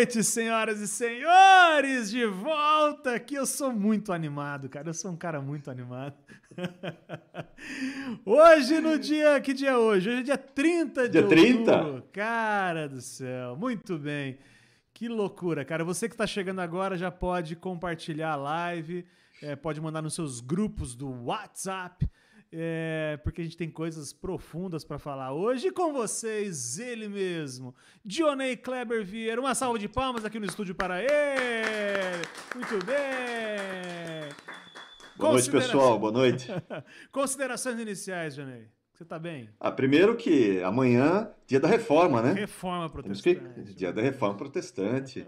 noite, senhoras e senhores, de volta aqui. Eu sou muito animado, cara. Eu sou um cara muito animado. Hoje, no dia... Que dia é hoje? Hoje é dia 30 de Dia outubro. 30? Cara do céu, muito bem. Que loucura, cara. Você que tá chegando agora já pode compartilhar a live, pode mandar nos seus grupos do WhatsApp, porque a gente tem coisas profundas para falar hoje. E com vocês, ele mesmo, Dionei Kleber Vieira. Uma salva de palmas aqui no estúdio para ele. Muito bem. Boa noite, pessoal. Boa noite. Considerações iniciais, Dionei. Você tá bem? Primeiro que amanhã, dia da Reforma, né? Reforma Protestante. Dia da Reforma Protestante.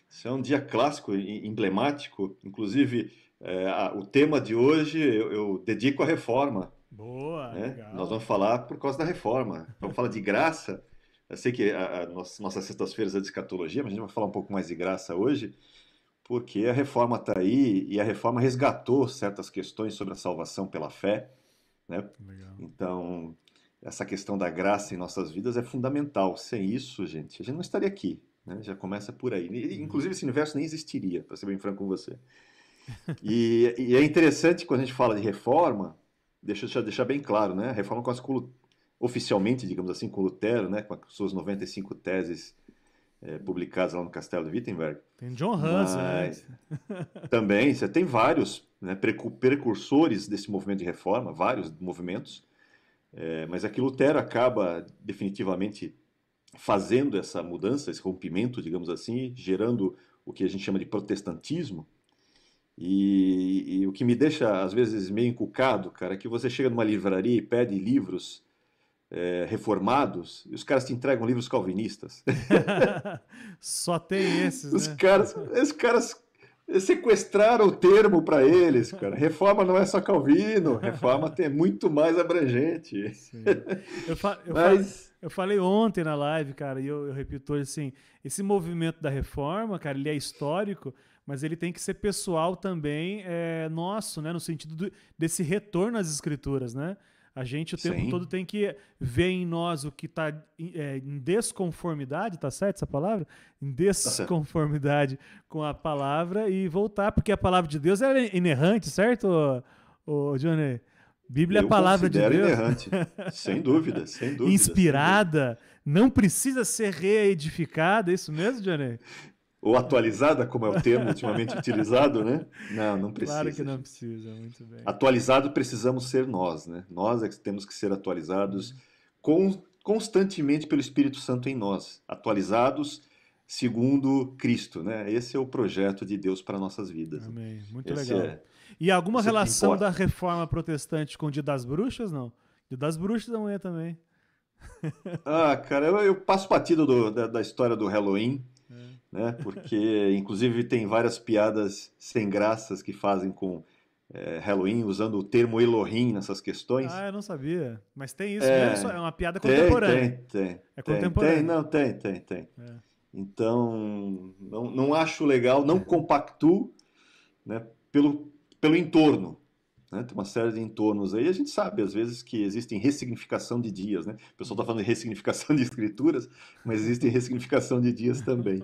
Isso é um dia clássico e emblemático. Inclusive, o tema de hoje eu dedico à Reforma. Boa, Né? legal. Nós vamos falar por causa da Reforma. Vamos falar de graça. Eu sei que nossas sextas-feiras é de escatologia, mas a gente vai falar um pouco mais de graça hoje, porque a Reforma está aí e a Reforma resgatou certas questões sobre a salvação pela fé. Né? Então, essa questão da graça em nossas vidas é fundamental. Sem isso, gente, a gente não estaria aqui. Né? Já começa por aí. Inclusive, esse universo nem existiria, para ser bem franco com você. E é interessante quando a gente fala de reforma, deixa eu deixar bem claro, né? A reforma começa oficialmente, digamos assim, com Lutero, né? Com as suas 95 teses publicadas lá no Castelo de Wittenberg. Tem John Hus, né? Também, você tem vários, né, precursores desse movimento de reforma, vários movimentos, mas aqui Lutero acaba definitivamente fazendo essa mudança, esse rompimento, digamos assim, gerando o que a gente chama de protestantismo. E o que me deixa, às vezes, meio encucado, cara, é que você chega numa livraria e pede livros reformados, e os caras te entregam livros calvinistas. Só tem esses, Os né? caras sequestraram o termo para eles, cara. Reforma não é só Calvino, reforma é muito mais abrangente. Sim. Eu Mas... falei ontem na live, cara, e eu repito hoje assim, esse movimento da reforma, cara, ele é histórico, mas ele tem que ser pessoal também, nosso, né? No sentido desse retorno às escrituras, né? A gente o tempo Sim. todo tem que ver em nós o que está em desconformidade, tá certo essa palavra? Em desconformidade com a palavra e voltar, porque a palavra de Deus é inerrante, certo, Johnny? Bíblia é a palavra de Deus. Inerrante, sem dúvida, sem dúvida. Inspirada, não precisa ser reedificada, é isso mesmo, Johnny? Ou atualizada, como é o termo ultimamente utilizado, né? Não precisa. Claro que não precisa, muito bem. Atualizado precisamos ser nós, né? Nós é que temos que ser atualizados constantemente pelo Espírito Santo em nós. Atualizados segundo Cristo, né? Esse é o projeto de Deus para nossas vidas. Amém, muito legal. E alguma relação da reforma protestante com o Dia das Bruxas, não? Dia das Bruxas amanhã também. Cara, eu passo batido da história do Halloween, né? Porque, inclusive, tem várias piadas sem graças que fazem com Halloween, usando o termo Elohim nessas questões. Eu não sabia. Mas tem isso mesmo? É uma piada contemporânea. Tem. É contemporânea. Tem. Então, não acho legal, não compactuo, né, pelo entorno. Né? Tem uma série de entornos aí. A gente sabe, às vezes, que existem ressignificação de dias. Né? O pessoal está falando de ressignificação de escrituras, mas existe ressignificação de dias também.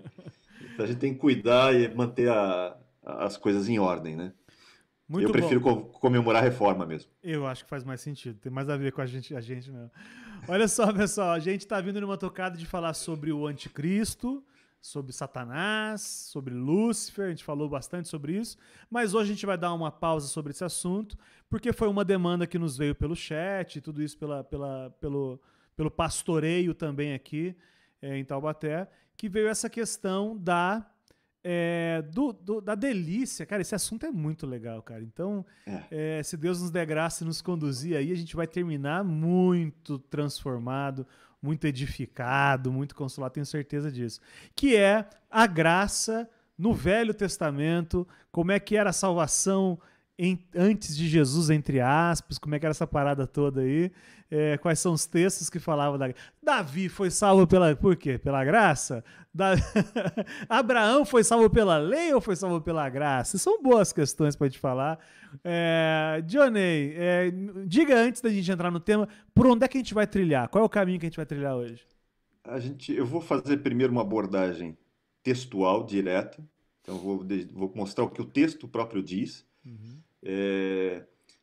Então, a gente tem que cuidar e manter as coisas em ordem, né? Muito eu prefiro comemorar a reforma mesmo. Eu acho que faz mais sentido. Tem mais a ver com a gente mesmo. Olha só, pessoal. A gente está vindo numa tocada de falar sobre o anticristo, sobre Satanás, sobre Lúcifer. A gente falou bastante sobre isso. Mas hoje a gente vai dar uma pausa sobre esse assunto, porque foi uma demanda que nos veio pelo chat e tudo isso pelo pastoreio também aqui em Taubaté, que veio essa questão da delícia. Cara, esse assunto é muito legal, cara. Então, se Deus nos der graça e nos conduzir aí, a gente vai terminar muito transformado, muito edificado, muito consolado, tenho certeza disso. Que é a graça no Velho Testamento, como é que era a salvação antes de Jesus, entre aspas, como é que era essa parada toda aí, quais são os textos que falavam da graça. Davi foi salvo por quê? Pela graça? Abraão foi salvo pela lei ou foi salvo pela graça? São boas questões para a gente falar. Dionei, diga antes da gente entrar no tema, por onde é que a gente vai trilhar? Qual é o caminho que a gente vai trilhar hoje? Eu vou fazer primeiro uma abordagem textual, direta. Então, vou mostrar o que o texto próprio diz,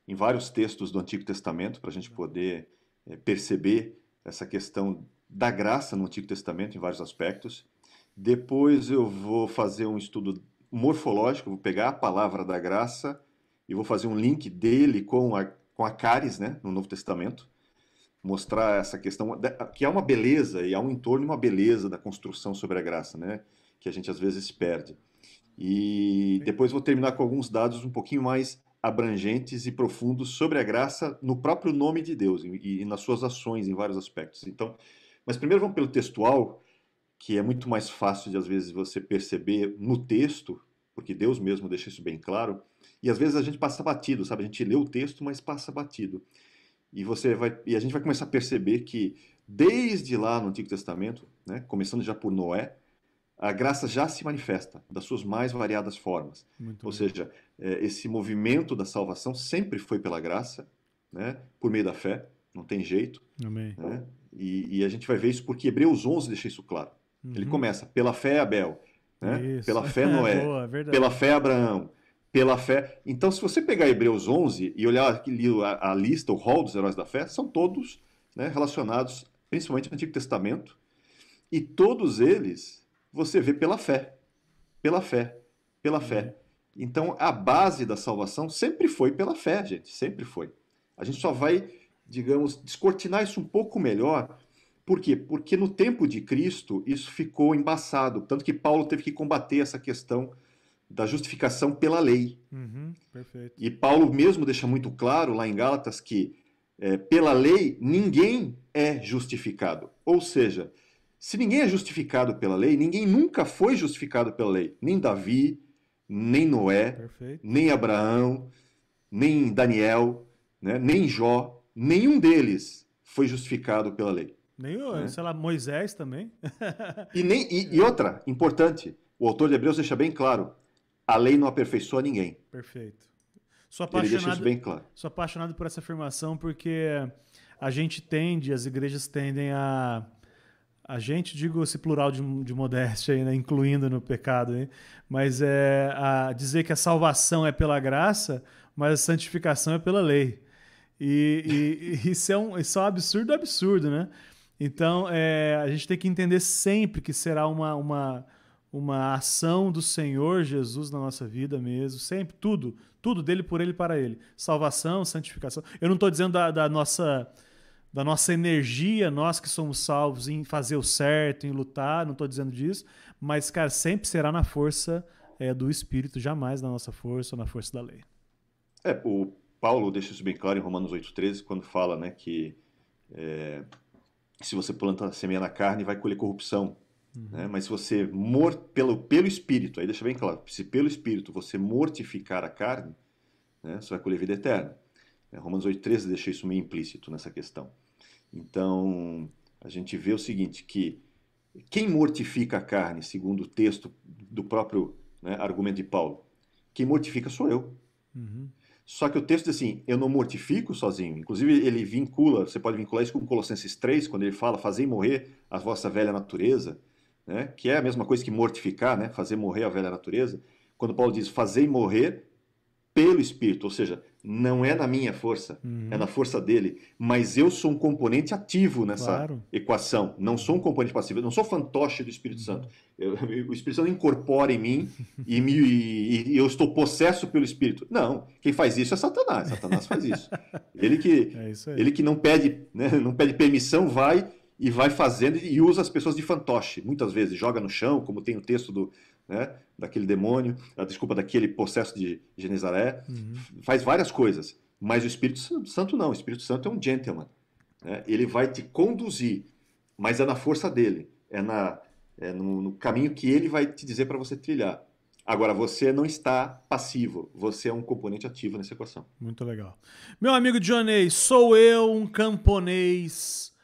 em vários textos do Antigo Testamento, para a gente poder perceber essa questão da graça no Antigo Testamento em vários aspectos. Depois eu vou fazer um estudo morfológico, vou pegar a palavra da graça e vou fazer um link dele com a caris, né, no Novo Testamento, mostrar essa questão, que há uma beleza e há um entorno e uma beleza da construção sobre a graça, né, que a gente às vezes perde. E depois vou terminar com alguns dados um pouquinho mais abrangentes e profundos sobre a graça no próprio nome de Deus e nas suas ações em vários aspectos. Então, mas primeiro vamos pelo textual, que é muito mais fácil de às vezes você perceber no texto, porque Deus mesmo deixa isso bem claro, e às vezes a gente passa batido, sabe? A gente lê o texto, mas passa batido. E a gente vai começar a perceber que desde lá no Antigo Testamento, né, começando já por Noé, a graça já se manifesta das suas mais variadas formas. Ou seja, esse movimento da salvação sempre foi pela graça, né, por meio da fé, não tem jeito. Amém. Né? E a gente vai ver isso porque Hebreus 11 deixa isso claro. Ele começa pela fé Abel, né? Pela fé Noé, Boa, pela fé Abraão, pela fé... Então, se você pegar Hebreus 11 e olhar a lista, o rol dos heróis da fé, são todos, né, relacionados principalmente ao Antigo Testamento, e todos eles você vê pela fé, pela fé, pela fé. Então, a base da salvação sempre foi pela fé, gente, sempre foi. A gente só vai, digamos, descortinar isso um pouco melhor. Por quê? Porque no tempo de Cristo isso ficou embaçado, tanto que Paulo teve que combater essa questão da justificação pela lei. Perfeito. E Paulo mesmo deixa muito claro lá em Gálatas que pela lei ninguém é justificado. Ou seja, se ninguém é justificado pela lei, ninguém nunca foi justificado pela lei. Nem Davi, nem Noé, Perfeito. nem Abraão, nem Daniel, né, nem Jó, nenhum deles foi justificado pela lei. Nem o, sei lá, Moisés também. E outra, importante, o autor de Hebreus deixa bem claro, a lei não aperfeiçoa ninguém. Perfeito. Ele deixa isso bem claro. Sou apaixonado por essa afirmação porque a gente tende, as igrejas tendem a gente, digo esse plural de modéstia, aí, né, incluindo no pecado, hein? Mas a dizer que a salvação é pela graça, mas a santificação é pela lei. E isso é um absurdo, né? Então, a gente tem que entender sempre que será uma ação do Senhor Jesus na nossa vida mesmo, sempre, tudo dele, por ele, para ele. Salvação, santificação. Eu não estou dizendo da nossa energia, nós que somos salvos, em fazer o certo, em lutar, não estou dizendo disso, mas, cara, sempre será na força do Espírito, jamais na nossa força ou na força da lei. O Paulo deixa isso bem claro em Romanos 8,13, quando fala, né, que se você planta semeia na carne, vai colher corrupção. Né? Mas se você pelo Espírito, aí deixa bem claro, se pelo Espírito você mortificar a carne, né, você vai colher vida eterna. Romanos 8,13 deixa isso meio implícito nessa questão. Então, a gente vê o seguinte, que quem mortifica a carne, segundo o texto do próprio, né, argumento de Paulo, quem mortifica sou eu. Só que o texto diz assim, eu não mortifico sozinho. Inclusive, ele vincula, você pode vincular isso com Colossenses 3, quando ele fala, fazei morrer a vossa velha natureza, né, que é a mesma coisa que mortificar, né, fazer morrer a velha natureza. Quando Paulo diz, fazei morrer pelo Espírito, ou seja, não é na minha força, é na força dele, mas eu sou um componente ativo nessa equação, não sou um componente passivo, eu não sou fantoche do Espírito Santo. O Espírito Santo incorpora em mim e eu estou possesso pelo Espírito. Não, quem faz isso é Satanás, Satanás faz isso. Ele que não pede, né, não pede permissão, vai fazendo e usa as pessoas de fantoche, muitas vezes joga no chão, como tem o texto né, daquele demônio, daquele possesso de Genezaré, faz várias coisas, mas o Espírito Santo não, o Espírito Santo é um gentleman, né? Ele vai te conduzir, mas é na força dele, no caminho que ele vai te dizer para você trilhar. Agora, você não está passivo, você é um componente ativo nessa equação. Muito legal. Meu amigo Johnny, sou eu um camponês,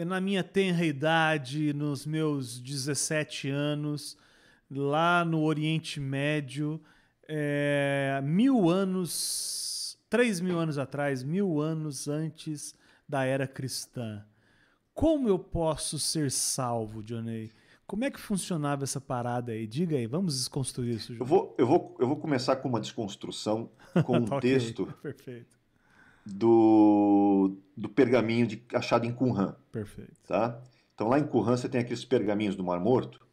na minha tenra idade, nos meus 17 anos, lá no Oriente Médio, 1000 anos, 3.000 anos atrás, 1000 anos antes da era cristã. Como eu posso ser salvo, Johnny? Como é que funcionava essa parada aí? Diga aí, vamos desconstruir isso, Eu Júlio. vou, eu vou, eu vou começar com uma desconstrução com um Tá ok, texto perfeito, do pergaminho achado em Qumran, perfeito. tá? Então lá em Qumran você tem aqueles pergaminhos do Mar Morto,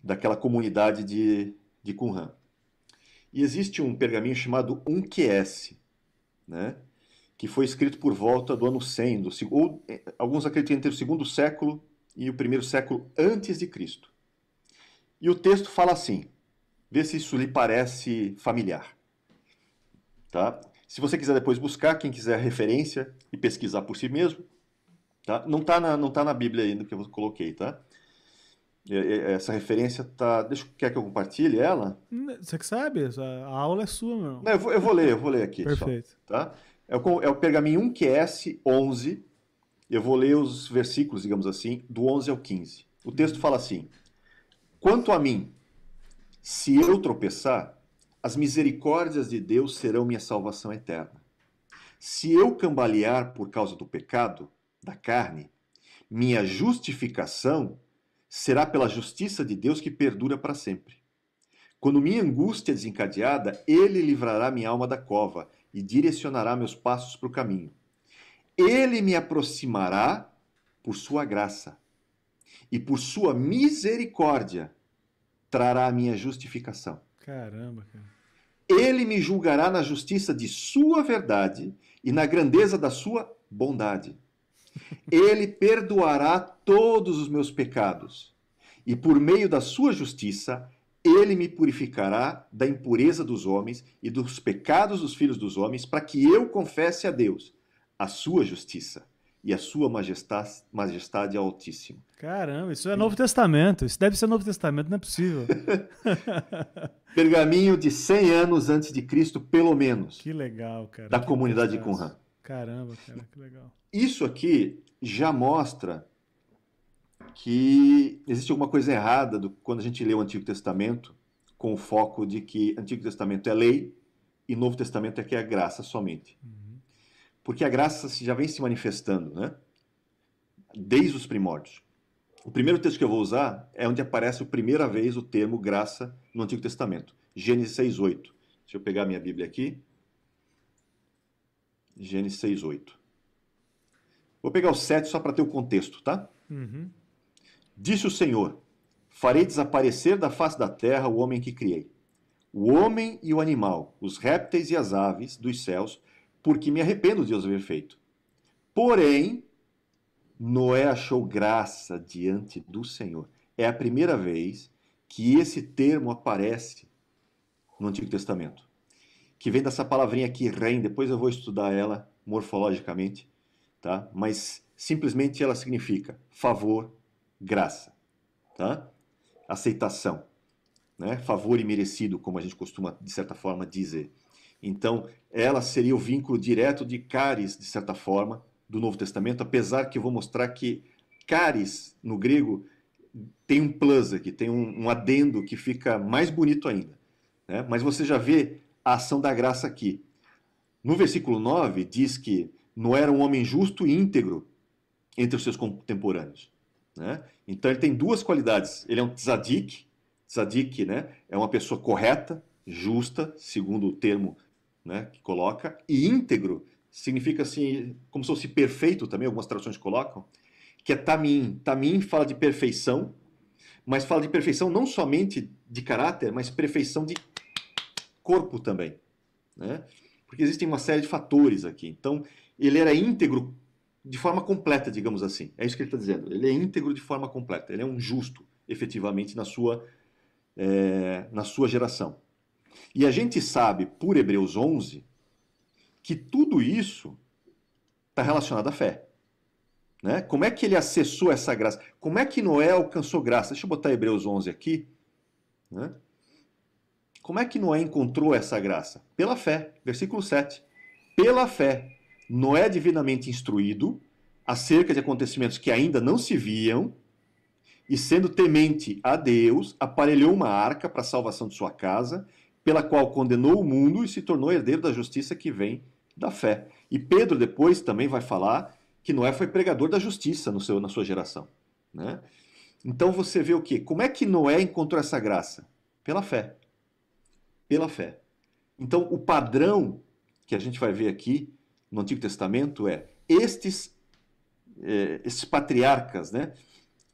daquela comunidade de Qumran. E existe um pergaminho chamado Unqies, né? Que foi escrito por volta do ano 100, alguns acreditam entre o segundo século e o primeiro século antes de Cristo. E o texto fala assim, vê se isso lhe parece familiar, tá? Se você quiser depois buscar, quem quiser referência e pesquisar por si mesmo, tá? Não tá na Bíblia ainda que eu coloquei, tá? Essa referência tá. Quer que eu compartilhe ela? Você que sabe, a aula é sua, meu irmão. Não, eu vou ler aqui só, Perfeito. tá? É o pergaminho 1QS 11. Eu vou ler os versículos, digamos assim, do 11 ao 15. O texto fala assim: Quanto a mim, se eu tropeçar, as misericórdias de Deus serão minha salvação eterna. Se eu cambalear por causa do pecado, da carne, minha justificação será pela justiça de Deus que perdura para sempre. Quando minha angústia é desencadeada, ele livrará minha alma da cova e direcionará meus passos para o caminho. Ele me aproximará por sua graça e por sua misericórdia trará a minha justificação. Caramba, cara. Ele me julgará na justiça de sua verdade e na grandeza da sua bondade. Ele perdoará todos os meus pecados e por meio da sua justiça ele me purificará da impureza dos homens e dos pecados dos filhos dos homens, para que eu confesse a Deus a sua justiça e a sua majestade altíssima. Caramba, isso é Novo Testamento. Isso deve ser Novo Testamento, não é possível. Pergaminho de 100 anos antes de Cristo, pelo menos, Que legal, cara. da Que comunidade de textaço. Qumran. Caramba, cara, que legal. Isso aqui já mostra que existe alguma coisa errada quando a gente lê o Antigo Testamento com o foco de que Antigo Testamento é lei e Novo Testamento é que é graça somente. Porque a graça já vem se manifestando, né? Desde os primórdios. O primeiro texto que eu vou usar é onde aparece a primeira vez o termo graça no Antigo Testamento. Gênesis 6:8. Deixa eu pegar minha Bíblia aqui. Gênesis 6:8. Vou pegar o 7 só para ter o contexto, tá? Uhum. Disse o Senhor: Farei desaparecer da face da terra o homem que criei, o homem e o animal, os répteis e as aves dos céus, porque me arrependo de os haver feito. Porém, Noé achou graça diante do Senhor. É a primeira vez que esse termo aparece no Antigo Testamento, que vem dessa palavrinha aqui, rein. Depois eu vou estudar ela morfologicamente, tá? Mas simplesmente ela significa favor, graça, tá? Aceitação, né? Favor imerecido, como a gente costuma, de certa forma, dizer. Então, ela seria o vínculo direto de caris, de certa forma, do Novo Testamento, apesar que eu vou mostrar que caris, no grego, tem um plus aqui, tem um adendo que fica mais bonito ainda, né? Mas você já vê a ação da graça aqui. No versículo 9, diz que Noé era um homem justo e íntegro entre os seus contemporâneos, né? Então ele tem duas qualidades. Ele é um tzadik, tzadik, né? É uma pessoa correta, justa, segundo o termo, né, que coloca, e íntegro significa assim, como se fosse perfeito também, algumas traduções colocam, que é tamim. Tamim fala de perfeição, mas fala de perfeição não somente de caráter, mas perfeição de corpo também, né? Porque existem uma série de fatores aqui. Então, ele era íntegro de forma completa, digamos assim. É isso que ele está dizendo. Ele é íntegro de forma completa. Ele é um justo, efetivamente, na sua geração. E a gente sabe, por Hebreus 11, que tudo isso está relacionado à fé. Né? Como é que ele acessou essa graça? Como é que Noé alcançou graça? Deixa eu botar Hebreus 11 aqui. Né? Como é que Noé encontrou essa graça? Pela fé. Versículo 7. Pela fé, Noé divinamente instruído acerca de acontecimentos que ainda não se viam, e sendo temente a Deus, aparelhou uma arca para a salvação de sua casa, pela qual condenou o mundo e se tornou herdeiro da justiça que vem da fé. E Pedro depois também vai falar que Noé foi pregador da justiça na sua geração, né? Então você vê o quê? Como é que Noé encontrou essa graça? Pela fé. Pela fé. Então o padrão que a gente vai ver aqui no Antigo Testamento é esses patriarcas, né?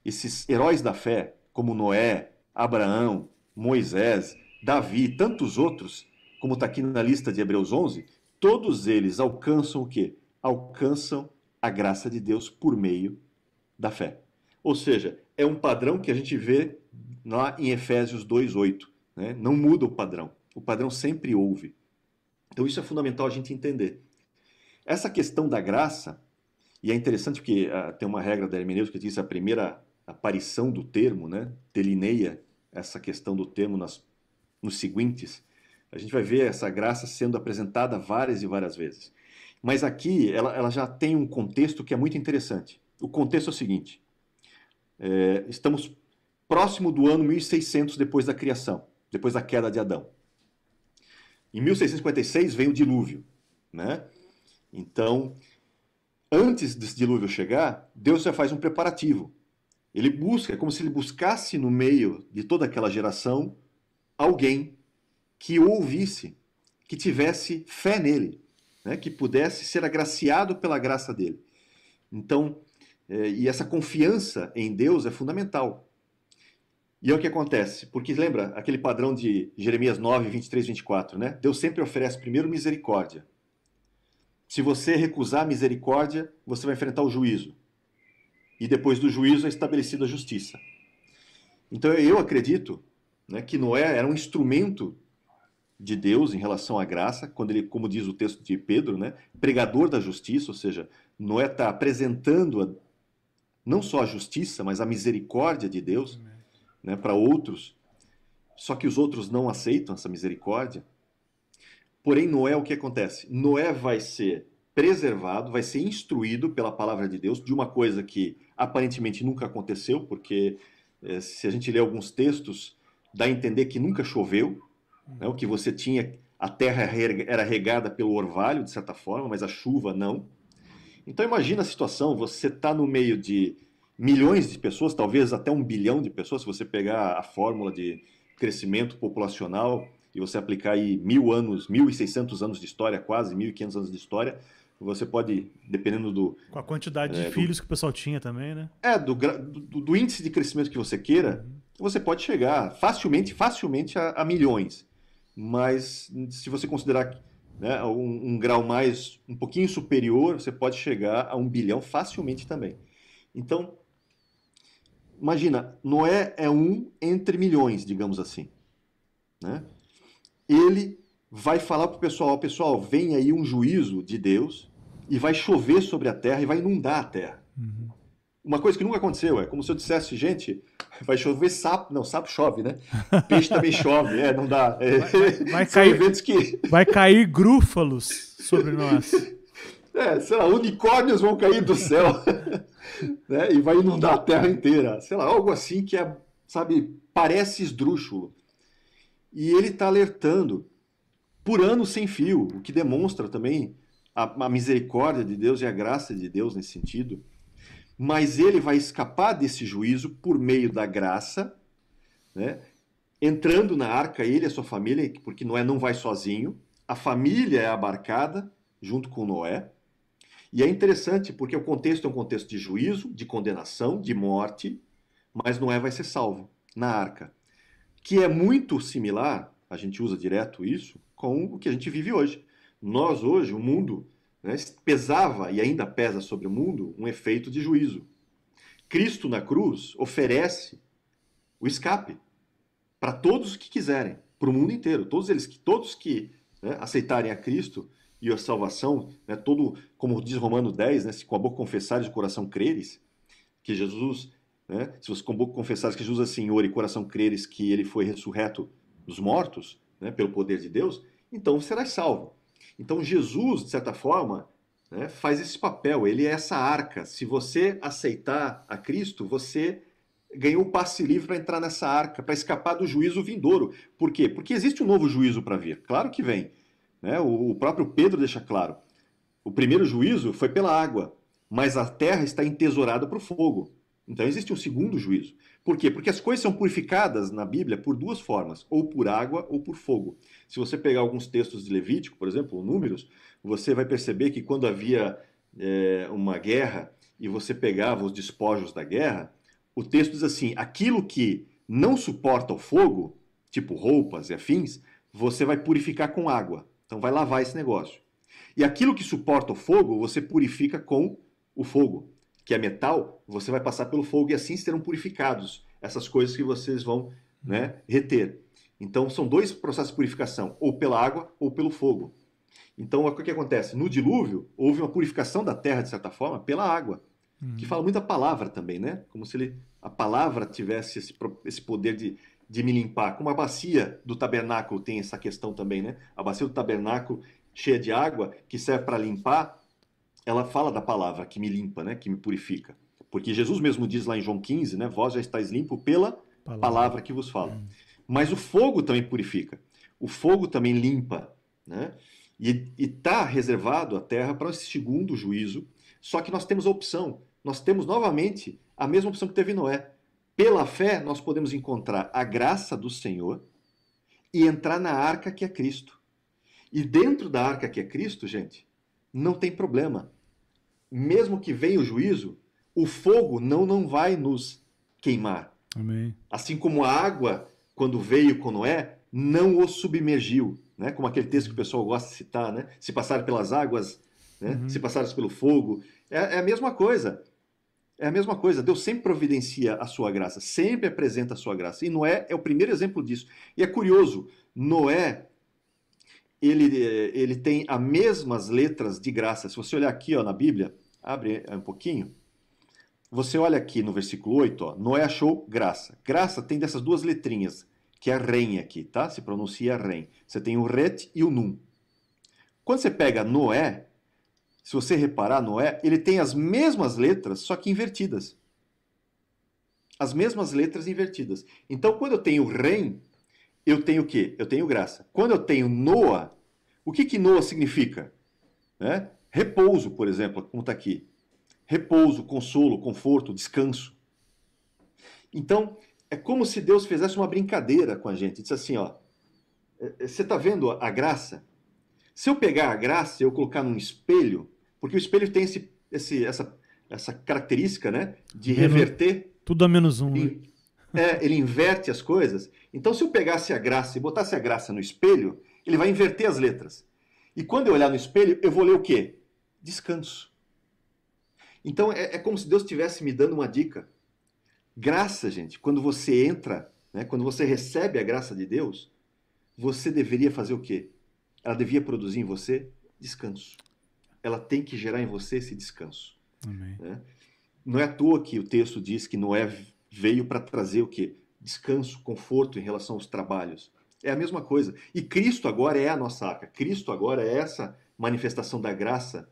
Esses heróis da fé, como Noé, Abraão, Moisés, Davi e tantos outros, como está aqui na lista de Hebreus 11, todos eles alcançam o quê? Alcançam a graça de Deus por meio da fé. Ou seja, é um padrão que a gente vê lá em Efésios 2:8, né? Não muda o padrão. O padrão sempre houve. Então isso é fundamental a gente entender. Essa questão da graça, e é interessante porque tem uma regra da hermenêutica que diz a primeira aparição do termo, né, delineia essa questão do termo nos seguintes. A gente vai ver essa graça sendo apresentada várias e várias vezes. Mas aqui ela já tem um contexto que é muito interessante. O contexto é o seguinte: estamos próximo do ano 1600 depois da criação, depois da queda de Adão. Em 1656 vem o dilúvio, né? Então, antes desse dilúvio chegar, Deus já faz um preparativo. Ele busca, é como se ele buscasse no meio de toda aquela geração alguém que o ouvisse, que tivesse fé nele, né? Que pudesse ser agraciado pela graça dele. Então, e essa confiança em Deus é fundamental. E é o que acontece, porque lembra aquele padrão de Jeremias 9, 23, 24, né? Deus sempre oferece primeiro misericórdia. Se você recusar a misericórdia, você vai enfrentar o juízo. E depois do juízo é estabelecida a justiça. Então eu acredito, né, que Noé era um instrumento de Deus em relação à graça, quando ele, como diz o texto de Pedro, né, pregador da justiça, ou seja, Noé está apresentando não só a justiça, mas a misericórdia de Deus, né, para outros, só que os outros não aceitam essa misericórdia. Porém, Noé, o que acontece? Noé vai ser preservado, vai ser instruído pela palavra de Deus de uma coisa que aparentemente nunca aconteceu, porque se a gente ler alguns textos, dá a entender que nunca choveu, né? O que você tinha, a terra era regada pelo orvalho, de certa forma, mas a chuva não. Então imagina a situação, você está no meio de milhões de pessoas, talvez até 1 bilhão de pessoas, se você pegar a fórmula de crescimento populacional e você aplicar aí 1000 anos, 1600 anos de história, quase 1500 anos de história, você pode, dependendo do... Com a quantidade de filhos que o pessoal tinha também, né? Do índice de crescimento que você queira, você pode chegar facilmente a milhões. Mas se você considerar, né, um grau mais, um pouquinho superior, você pode chegar a 1 bilhão facilmente também. Então, imagina, Noé é um entre milhões, digamos assim, né? Ele vai falar para o pessoal, pessoal, vem aí um juízo de Deus e vai chover sobre a terra e vai inundar a terra. Uma coisa que nunca aconteceu, é como se eu dissesse, gente, vai chover sapo. Não, sapo chove, né? Peixe também chove, não dá. Vai São cair, eventos que... vai cair grúfalos sobre nós. Sei lá, unicórnios vão cair do céu, né? E vai inundar a terra inteira. Sei lá, algo assim que é, sabe, parece esdrúxulo. E ele está alertando por anos sem fio, o que demonstra também a misericórdia de Deus e a graça de Deus nesse sentido. Mas ele vai escapar desse juízo por meio da graça, né? Entrando na arca, ele e a sua família, porque Noé não vai sozinho, a família é abarcada junto com Noé. E é interessante porque o contexto é um contexto de juízo, de condenação, de morte, mas Noé vai ser salvo na arca, que é muito similar, a gente usa direto isso, com o que a gente vive hoje. Nós hoje, o mundo, né, pesava e ainda pesa sobre o mundo um efeito de juízo. Cristo na cruz oferece o escape para todos que quiserem, para o mundo inteiro. Todos que né, aceitarem a Cristo e a salvação, né, todo, como diz Romanos 10, né, se com a boca confessares e o coração creres, que Jesus, né, se você com a boca confessares que Jesus é Senhor e coração creres que Ele foi ressurreto dos mortos, né, pelo poder de Deus, então serás salvo. Então Jesus, de certa forma, né, faz esse papel, ele é essa arca. Se você aceitar a Cristo, você ganhou o passe livre para entrar nessa arca, para escapar do juízo vindouro. Por quê? Porque existe um novo juízo para vir. Claro que vem. Né? O próprio Pedro deixa claro. O primeiro juízo foi pela água, mas a terra está entesourada para o fogo. Então existe um segundo juízo. Por quê? Porque as coisas são purificadas na Bíblia por duas formas, ou por água ou por fogo. Se você pegar alguns textos de Levítico, por exemplo, ou Números, você vai perceber que quando havia uma guerra e você pegava os despojos da guerra, o texto diz assim, aquilo que não suporta o fogo, tipo roupas e afins, você vai purificar com água. Então vai lavar esse negócio. E aquilo que suporta o fogo, você purifica com o fogo, que é metal, você vai passar pelo fogo e assim serão purificados essas coisas que vocês vão, né, reter. Então são dois processos de purificação, ou pela água ou pelo fogo. Então o que acontece? No dilúvio, houve uma purificação da terra, de certa forma, pela água, que fala muito da palavra também, né? Como se a palavra tivesse esse poder de me limpar. Como a bacia do tabernáculo tem essa questão também, né? A bacia do tabernáculo cheia de água, que serve para limpar, ela fala da palavra que me limpa, né? Que me purifica. Porque Jesus mesmo diz lá em João 15, né? Vós já estáis limpo pela palavra que vos fala. Mas o fogo também purifica. O fogo também limpa, né? E está reservado a terra para esse segundo juízo. Só que nós temos a opção. Nós temos novamente a mesma opção que teve Noé. Pela fé, nós podemos encontrar a graça do Senhor e entrar na arca que é Cristo. E dentro da arca que é Cristo, gente, não tem problema. Mesmo que venha o juízo, o fogo não vai nos queimar. Amém. Assim como a água, quando veio com Noé, não o submergiu. Né? Como aquele texto que o pessoal gosta de citar, né? Se passar pelas águas, né? Se passares pelo fogo. É a mesma coisa. É a mesma coisa. Deus sempre providencia a sua graça, sempre apresenta a sua graça. E Noé é o primeiro exemplo disso. E é curioso, Noé, ele tem as mesmas letras de graça. Se você olhar aqui, ó, na Bíblia, abre um pouquinho, você olha aqui no versículo 8, ó, Noé achou graça. Graça tem dessas duas letrinhas, que é ren aqui, tá? Se pronuncia ren. Você tem o ret e o num. Quando você pega Noé, se você reparar, Noé, ele tem as mesmas letras, só que invertidas. As mesmas letras invertidas. Então, quando eu tenho ren, eu tenho o quê? Eu tenho graça. Quando eu tenho Noa, o que Noa significa? Né? Repouso, por exemplo, como está aqui. Repouso, consolo, conforto, descanso. Então, é como se Deus fizesse uma brincadeira com a gente. Diz assim, ó, você está vendo a graça? Se eu pegar a graça e eu colocar num espelho, porque o espelho tem essa característica, né, de reverter. Tudo a menos um. Ele inverte as coisas. Então, se eu pegasse a graça e botasse a graça no espelho, ele vai inverter as letras. E quando eu olhar no espelho, eu vou ler o quê? Descanso. Então, é como se Deus estivesse me dando uma dica. Graça, gente, quando você entra, né, quando você recebe a graça de Deus, você deveria fazer o quê? Ela devia produzir em você descanso. Ela tem que gerar em você esse descanso. Amém. Né? Não é à toa que o texto diz que Noé veio para trazer o quê? Descanso, conforto em relação aos trabalhos. É a mesma coisa. E Cristo agora é a nossa arca. Cristo agora é essa manifestação da graça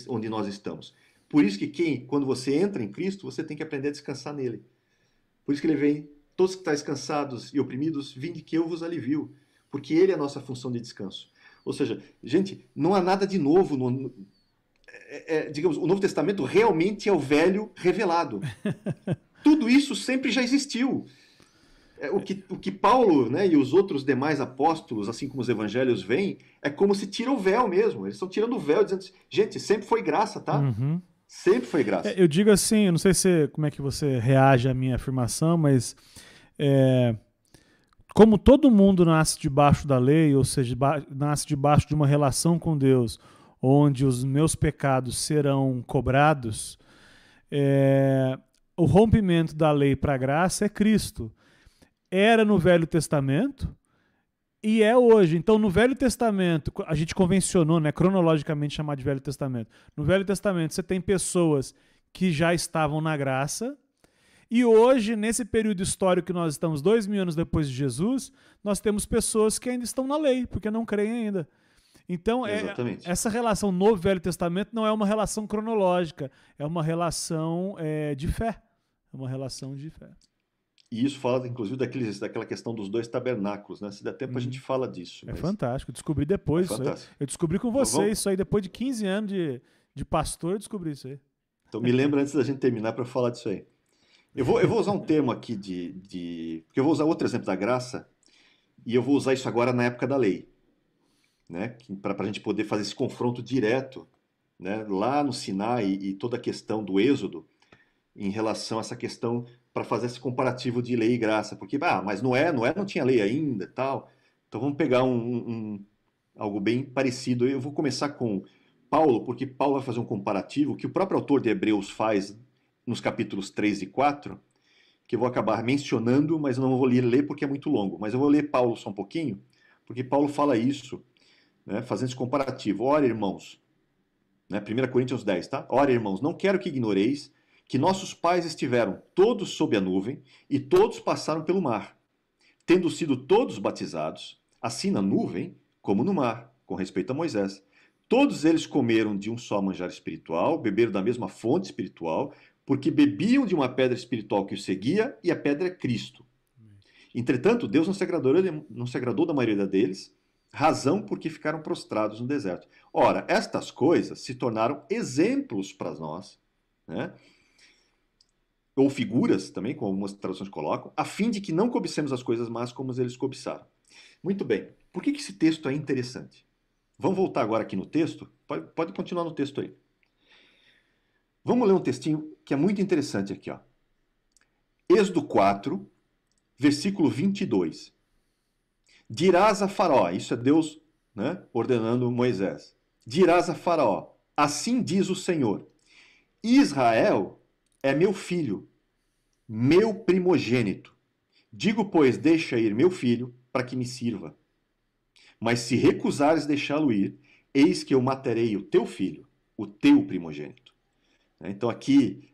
onde nós estamos. Por isso que quando você entra em Cristo, você tem que aprender a descansar nele. Por isso que ele vem, todos que estáis cansados e oprimidos, vinde que eu vos alivio. Porque ele é a nossa função de descanso. Ou seja, gente, não há nada de novo. Digamos, o Novo Testamento realmente é o velho revelado. Tudo isso sempre já existiu. O que Paulo, né, e os outros demais apóstolos, assim como os evangelhos veem, é como se tira o véu mesmo. Eles estão tirando o véu, dizendo, gente, sempre foi graça, tá? Uhum. Sempre foi graça. Eu digo assim, eu não sei como é que você reage à minha afirmação, mas como todo mundo nasce debaixo da lei, ou seja, nasce debaixo de uma relação com Deus, onde os meus pecados serão cobrados, o rompimento da lei para a graça é Cristo. Era no Velho Testamento e é hoje. Então, no Velho Testamento, a gente convencionou, né, cronologicamente chamar de Velho Testamento. No Velho Testamento, você tem pessoas que já estavam na graça. E hoje, nesse período histórico que nós estamos 2000 anos depois de Jesus, nós temos pessoas que ainda estão na lei, porque não creem ainda. Então, essa relação no Velho Testamento não é uma relação cronológica, é uma relação de fé. É uma relação de fé. E isso fala, inclusive, daquela questão dos dois tabernáculos, né? Se der tempo, a gente fala disso. É fantástico. Eu descobri depois isso aí. Eu descobri com você isso aí. Depois de 15 anos de pastor, eu descobri isso aí. Então, me lembra antes da gente terminar para falar disso aí. Eu vou usar um termo aqui porque eu vou usar outro exemplo da graça, e eu vou usar isso agora na época da lei, né? Para a gente poder fazer esse confronto direto, né? Lá no Sinai e toda a questão do Êxodo, em relação a essa questão, para fazer esse comparativo de lei e graça. Porque, mas Noé não tinha lei ainda, tal. Então vamos pegar algo bem parecido. Eu vou começar com Paulo, porque Paulo vai fazer um comparativo que o próprio autor de Hebreus faz nos capítulos 3 e 4, que eu vou acabar mencionando, mas não vou ler porque é muito longo. Mas eu vou ler Paulo só um pouquinho, porque Paulo fala isso, né, fazendo esse comparativo. Ora, irmãos, né, 1 Coríntios 10, tá? Ora, irmãos, não quero que ignoreis que nossos pais estiveram todos sob a nuvem e todos passaram pelo mar, tendo sido todos batizados, assim na nuvem como no mar, com respeito a Moisés. Todos eles comeram de um só manjar espiritual, beberam da mesma fonte espiritual, porque bebiam de uma pedra espiritual que os seguia, e a pedra é Cristo. Entretanto, Deus não se agradou da maioria deles, razão porque ficaram prostrados no deserto. Ora, estas coisas se tornaram exemplos para nós, né? Ou figuras também, como algumas traduções colocam, a fim de que não cobicemos as coisas más como eles cobiçaram. Muito bem. Por que esse texto é interessante? Vamos voltar agora aqui no texto? Pode continuar no texto aí. Vamos ler um textinho que é muito interessante aqui, ó. Êxodo 4, versículo 22. Dirás a Faraó, isso é Deus, né, ordenando Moisés. Dirás a Faraó, assim diz o Senhor, Israel é meu filho, meu primogênito. Digo, pois, deixa ir meu filho, para que me sirva. Mas se recusares deixá-lo ir, eis que eu matarei o teu filho, o teu primogênito. Então aqui,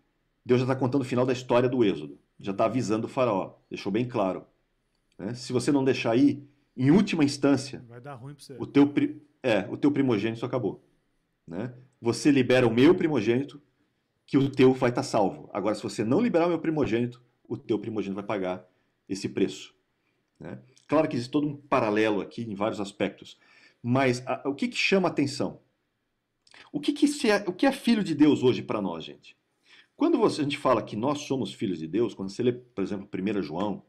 Deus já está contando o final da história do Êxodo. Já está avisando o faraó, deixou bem claro. Se você não deixar ir, em última instância, vai dar ruim para você. O teu primogênito acabou. Você libera o meu primogênito, que o teu vai estar salvo. Agora, se você não liberar o meu primogênito, o teu primogênito vai pagar esse preço. Claro que existe todo um paralelo aqui em vários aspectos, mas o que chama a atenção? O que é filho de Deus hoje para nós, gente? Quando a gente fala que nós somos filhos de Deus, quando você lê, por exemplo, 1 João,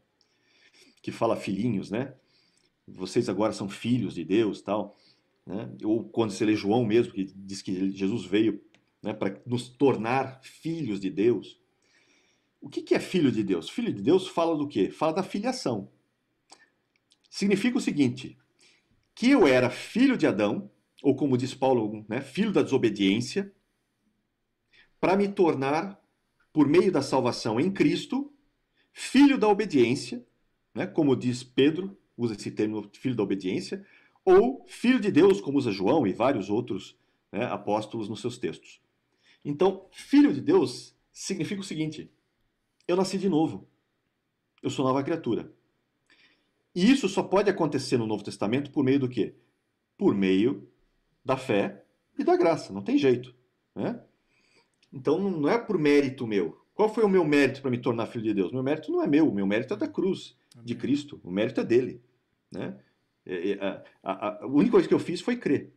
que fala filhinhos, né? Vocês agora são filhos de Deus, tal, né? Ou quando você lê João mesmo, que diz que Jesus veio, né, para nos tornar filhos de Deus. O que é filho de Deus? Filho de Deus fala do quê? Fala da filiação. Significa o seguinte, que eu era filho de Adão, ou como diz Paulo, né, filho da desobediência, para me tornar, por meio da salvação em Cristo, filho da obediência, né, como diz Pedro, usa esse termo, filho da obediência, ou filho de Deus, como usa João e vários outros, né, apóstolos nos seus textos. Então, filho de Deus significa o seguinte, eu nasci de novo, eu sou nova criatura. E isso só pode acontecer no Novo Testamento por meio do quê? Por meio da fé e da graça, não tem jeito, né? Então não é por mérito meu. Qual foi o meu mérito para me tornar filho de Deus? Meu mérito não é meu, o meu mérito é da cruz, de Cristo, o mérito é dele, né? A única coisa que eu fiz foi crer.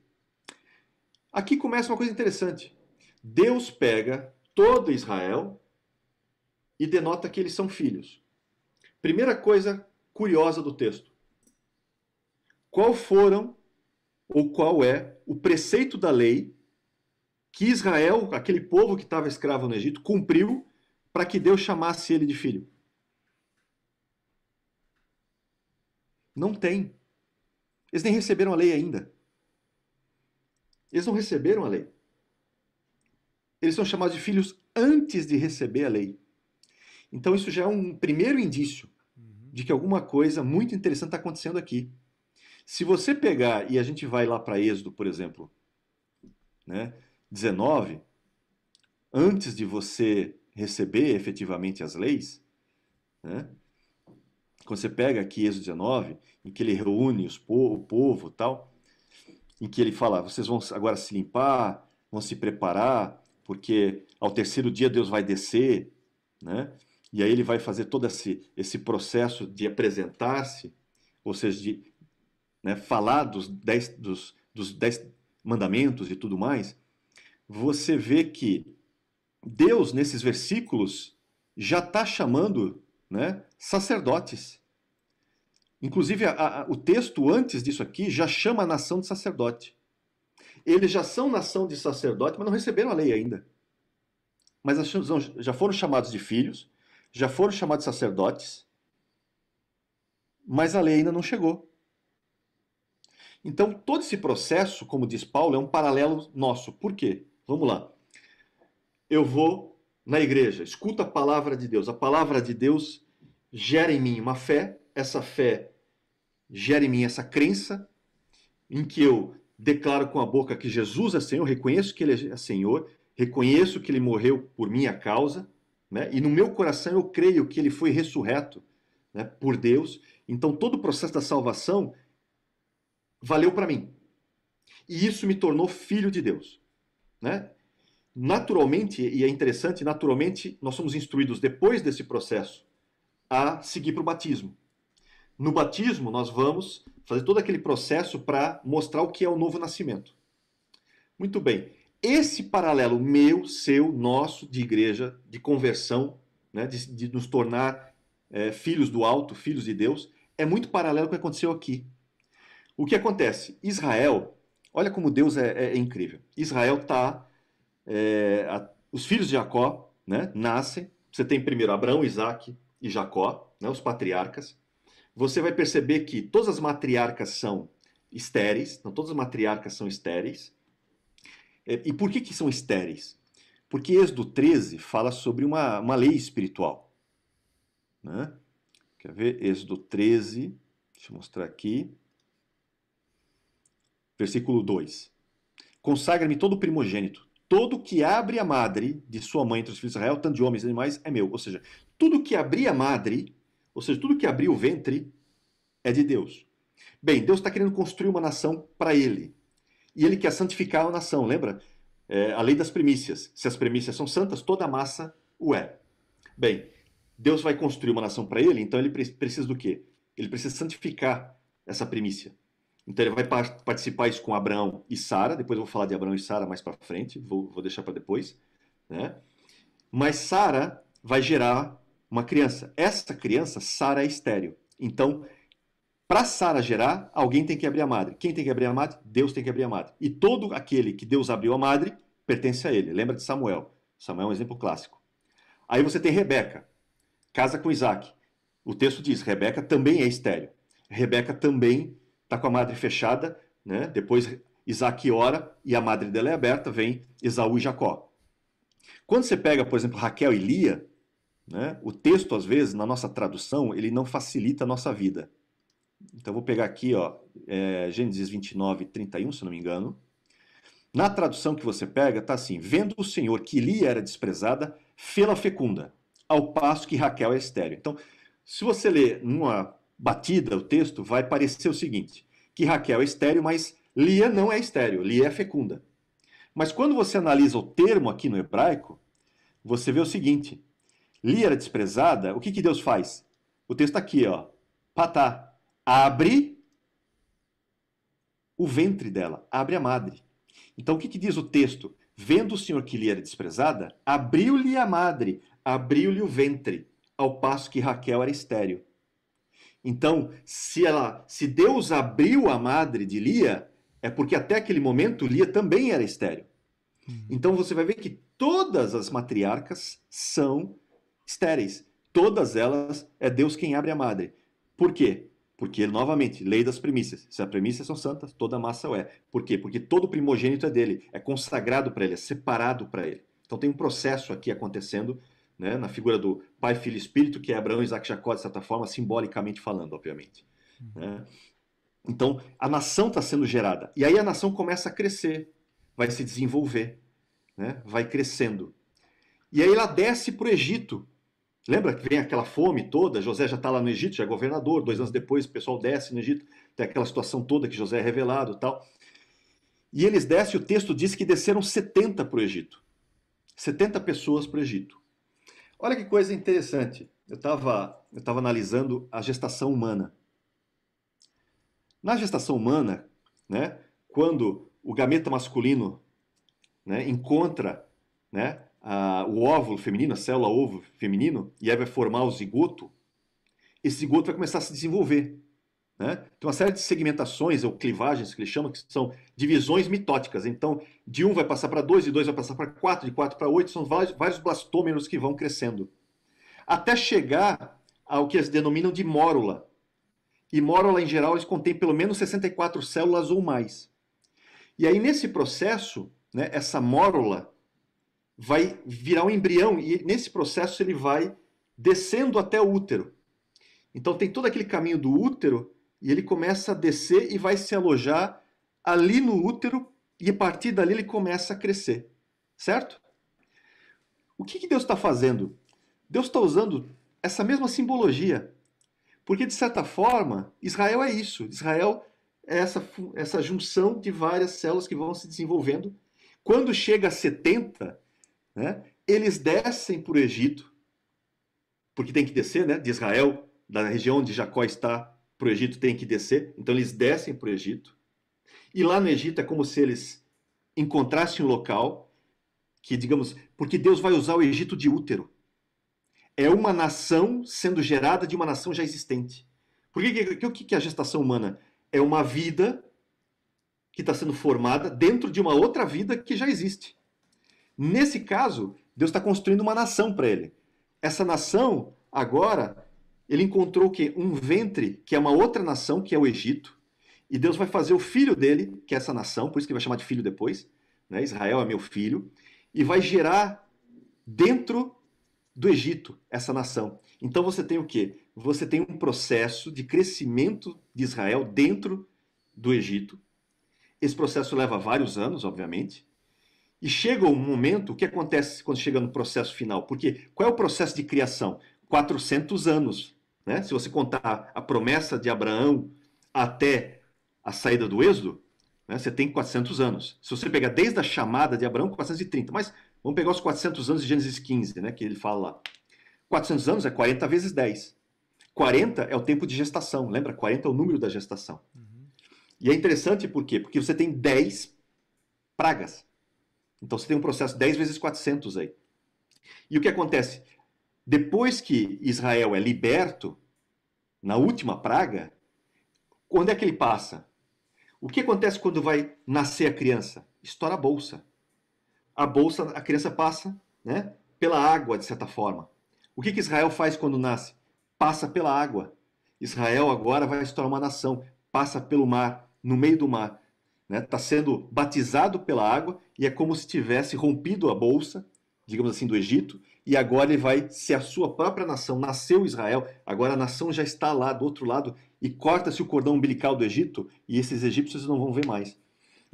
Aqui começa uma coisa interessante. Deus pega todo Israel e denota que eles são filhos. Primeira coisa curiosa do texto. Qual é o preceito da lei que Israel, aquele povo que estava escravo no Egito, cumpriu para que Deus chamasse ele de filho? Não tem. Eles nem receberam a lei ainda. Eles não receberam a lei. Eles são chamados de filhos antes de receber a lei. Então isso já é um primeiro indício de que alguma coisa muito interessante está acontecendo aqui. Se você pegar, e a gente vai lá para Êxodo, por exemplo, né, 19, antes de você receber efetivamente as leis, né, quando você pega aqui Êxodo 19, em que ele reúne o povo e tal, em que ele fala, vocês vão agora se limpar, vão se preparar, porque ao terceiro dia Deus vai descer, né? E aí ele vai fazer todo esse processo de apresentar-se, ou seja, de, né, falar dos 10 mandamentos e tudo mais. Você vê que Deus, nesses versículos já está chamando, né, sacerdotes. Inclusive, o texto antes disso aqui já chama a nação de sacerdote. Eles já são nação de sacerdote, mas não receberam a lei ainda. Mas já foram chamados de filhos, já foram chamados de sacerdotes, mas a lei ainda não chegou. Então, todo esse processo, como diz Paulo, é um paralelo nosso. Por quê? Vamos lá. Eu vou na igreja, escuto a palavra de Deus. A palavra de Deus gera em mim uma fé, essa fé gera em mim essa crença, em que eu declaro com a boca que Jesus é Senhor, reconheço que Ele é Senhor, reconheço que Ele morreu por minha causa, né? E no meu coração eu creio que Ele foi ressurreto, né, por Deus. Então todo o processo da salvação valeu para mim. E isso me tornou filho de Deus, né? Naturalmente, e é interessante, naturalmente nós somos instruídos depois desse processo a seguir para o batismo. No batismo, nós vamos fazer todo aquele processo para mostrar o que é o novo nascimento. Muito bem. Esse paralelo meu, seu, nosso, de igreja, de conversão, né, de nos tornar filhos do alto, filhos de Deus, é muito paralelo com o que aconteceu aqui. O que acontece? Israel, olha como Deus é incrível. Israel está... os filhos de Jacó, né, nascem. Você tem primeiro Abraão, Isaac e Jacó, né, os patriarcas. Você vai perceber que todas as matriarcas são estéreis, não todas as matriarcas são estéreis. E por que são estéreis? Porque Êxodo 13 fala sobre uma lei espiritual. Né? Quer ver? Êxodo 13, deixa eu mostrar aqui. Versículo 2. Consagra-me todo o primogênito. Todo que abre a madre de sua mãe entre os filhos de Israel, tanto de homens e animais, é meu. Ou seja, tudo que abrir a madre, ou seja, tudo que abrir o ventre, é de Deus. Bem, Deus está querendo construir uma nação para Ele. E Ele quer santificar a nação, lembra? A lei das primícias. Se as primícias são santas, toda a massa o é. Bem, Deus vai construir uma nação para Ele, então Ele precisa do quê? Ele precisa santificar essa primícia. Então ele vai participar isso com Abraão e Sara. Depois eu vou falar de Abraão e Sara mais para frente. Vou deixar para depois. Né? Mas Sara vai gerar uma criança. Essa criança, Sara, é estéril. Então, para Sara gerar, alguém tem que abrir a madre. Quem tem que abrir a madre? Deus tem que abrir a madre. E todo aquele que Deus abriu a madre pertence a ele. Lembra de Samuel? Samuel é um exemplo clássico. Aí você tem Rebeca, casa com Isaac. O texto diz, Rebeca também é estéril. Rebeca também está com a madre fechada, né? Depois Isaac ora e a madre dela é aberta, vem Esaú e Jacó. Quando você pega, por exemplo, Raquel e Lia, né? O texto, às vezes, na nossa tradução, ele não facilita a nossa vida. Então, vou pegar aqui, ó, Gênesis 29, 31, se não me engano. Na tradução que você pega, está assim: vendo o Senhor que Lia era desprezada, fê-la fecunda, ao passo que Raquel é estéril. Então, se você ler numa batida o texto, vai parecer o seguinte, que Raquel é estéril, mas Lia não é estéril, Lia é fecunda. Mas quando você analisa o termo aqui no hebraico, você vê o seguinte, Lia era desprezada, o que Deus faz? O texto está aqui, ó, patá, abre o ventre dela, abre a madre. Então o que diz o texto? Vendo o Senhor que Lia era desprezada, abriu-lhe a madre, abriu-lhe o ventre, ao passo que Raquel era estéril. Então, se Deus abriu a madre de Lia, é porque até aquele momento Lia também era estéril. Então você vai ver que todas as matriarcas são estéreis. Todas elas é Deus quem abre a madre. Por quê? Porque, novamente, lei das primícias. Se as primícias são santas, toda a massa o é. Por quê? Porque todo primogênito é dele, é consagrado para ele, é separado para ele. Então tem um processo aqui acontecendo, né, na figura do Pai, Filho e Espírito, que é Abraão, Isaac e Jacó, de certa forma, simbolicamente falando, obviamente. Né? Então, a nação está sendo gerada. E aí a nação começa a crescer, vai se desenvolver, né? Vai crescendo. E aí ela desce para o Egito. Lembra que vem aquela fome toda? José já está lá no Egito, já é governador. 2 anos depois, o pessoal desce no Egito. Tem aquela situação toda que José é revelado e tal. E eles descem, o texto diz que desceram 70 para o Egito. 70 pessoas para o Egito. Olha que coisa interessante. Eu estava analisando a gestação humana. Na gestação humana, né, quando o gameta masculino, né, encontra, né, o óvulo feminino, a célula ovo feminino, e aí vai formar o zigoto, esse zigoto vai começar a se desenvolver. Né? Tem uma série de segmentações, ou clivagens, que eles chamam, que são divisões mitóticas. Então, de 1 vai passar para 2, de 2 vai passar para 4, de 4 para 8, são vários blastômeros que vão crescendo. Até chegar ao que eles denominam de mórula. E mórula, em geral, eles contêm pelo menos 64 células ou mais. E aí, nesse processo, né, essa mórula vai virar um embrião, e nesse processo ele vai descendo até o útero. Então tem todo aquele caminho do útero, e ele começa a descer e vai se alojar ali no útero, e a partir dali ele começa a crescer. Certo? O que Deus está fazendo? Deus está usando essa mesma simbologia. Porque, de certa forma, Israel é isso. Israel é essa junção de várias células que vão se desenvolvendo. Quando chega a 70, né, eles descem para o Egito, porque tem que descer, né, de Israel, da região onde Jacó está, para o Egito tem que descer. Então eles descem para o Egito. E lá no Egito é como se eles encontrassem um local que, digamos, porque Deus vai usar o Egito de útero. É uma nação sendo gerada de uma nação já existente. Porque o que é a gestação humana? É uma vida que está sendo formada dentro de uma outra vida que já existe. Nesse caso, Deus está construindo uma nação para ele. Essa nação, agora, ele encontrou o quê? Um ventre, que é uma outra nação, que é o Egito. E Deus vai fazer o filho dele, que é essa nação, por isso que ele vai chamar de filho depois. Né? Israel é meu filho. E vai gerar dentro do Egito essa nação. Então você tem o quê? Você tem um processo de crescimento de Israel dentro do Egito. Esse processo leva vários anos, obviamente. E chega um momento, o que acontece quando chega no processo final? Porque qual é o processo de criação? 400 anos. Né? Se você contar a promessa de Abraão até a saída do Êxodo, né, você tem 400 anos. Se você pegar desde a chamada de Abraão, 430. Mas vamos pegar os 400 anos de Gênesis 15, né, que ele fala lá. 400 anos é 40 vezes 10. 40 é o tempo de gestação. Lembra? 40 é o número da gestação. Uhum. E é interessante por quê? Porque você tem 10 pragas. Então você tem um processo 10 vezes 400 aí. E o que acontece? Depois que Israel é liberto, na última praga, quando é que ele passa? O que acontece quando vai nascer a criança? Estoura a bolsa. A bolsa, a criança passa, né, pela água, de certa forma. O que Israel faz quando nasce? Passa pela água. Israel agora vai se tornar uma nação. Passa pelo mar, no meio do mar. Está sendo batizado pela água e é como se tivesse rompido a bolsa, digamos assim, do Egito, e agora ele vai ser a sua própria nação. Nasceu Israel, agora a nação já está lá do outro lado e corta-se o cordão umbilical do Egito e esses egípcios não vão ver mais.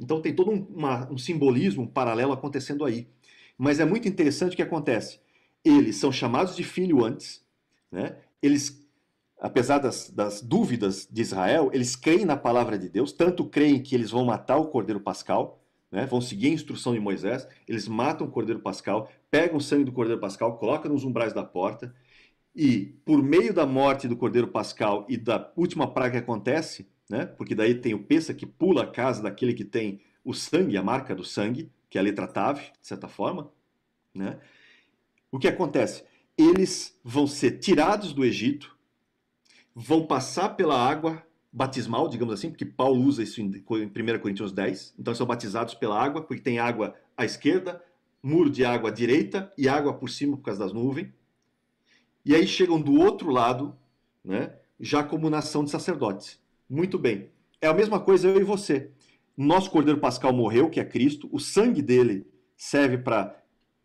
Então tem todo um simbolismo, um paralelo acontecendo aí. Mas é muito interessante o que acontece. Eles são chamados de filho antes, né? Eles, apesar das dúvidas de Israel, eles creem na palavra de Deus, tanto creem que eles vão matar o Cordeiro Pascal, né? Vão seguir a instrução de Moisés, eles matam o Cordeiro Pascal, pegam o sangue do Cordeiro Pascal, colocam nos umbrais da porta, e por meio da morte do Cordeiro Pascal e da última praga que acontece, né? Porque daí tem o Pessa que pula a casa daquele que tem o sangue, a marca do sangue, que é a letra Tav, de certa forma, né? O que acontece? Eles vão ser tirados do Egito, vão passar pela água batismal, digamos assim, porque Paulo usa isso em 1 Coríntios 10. Então são batizados pela água, porque tem água à esquerda, muro de água à direita e água por cima por causa das nuvens. E aí chegam do outro lado, né, já como nação de sacerdotes. Muito bem. É a mesma coisa eu e você. Nosso Cordeiro Pascal morreu, que é Cristo. O sangue dele serve para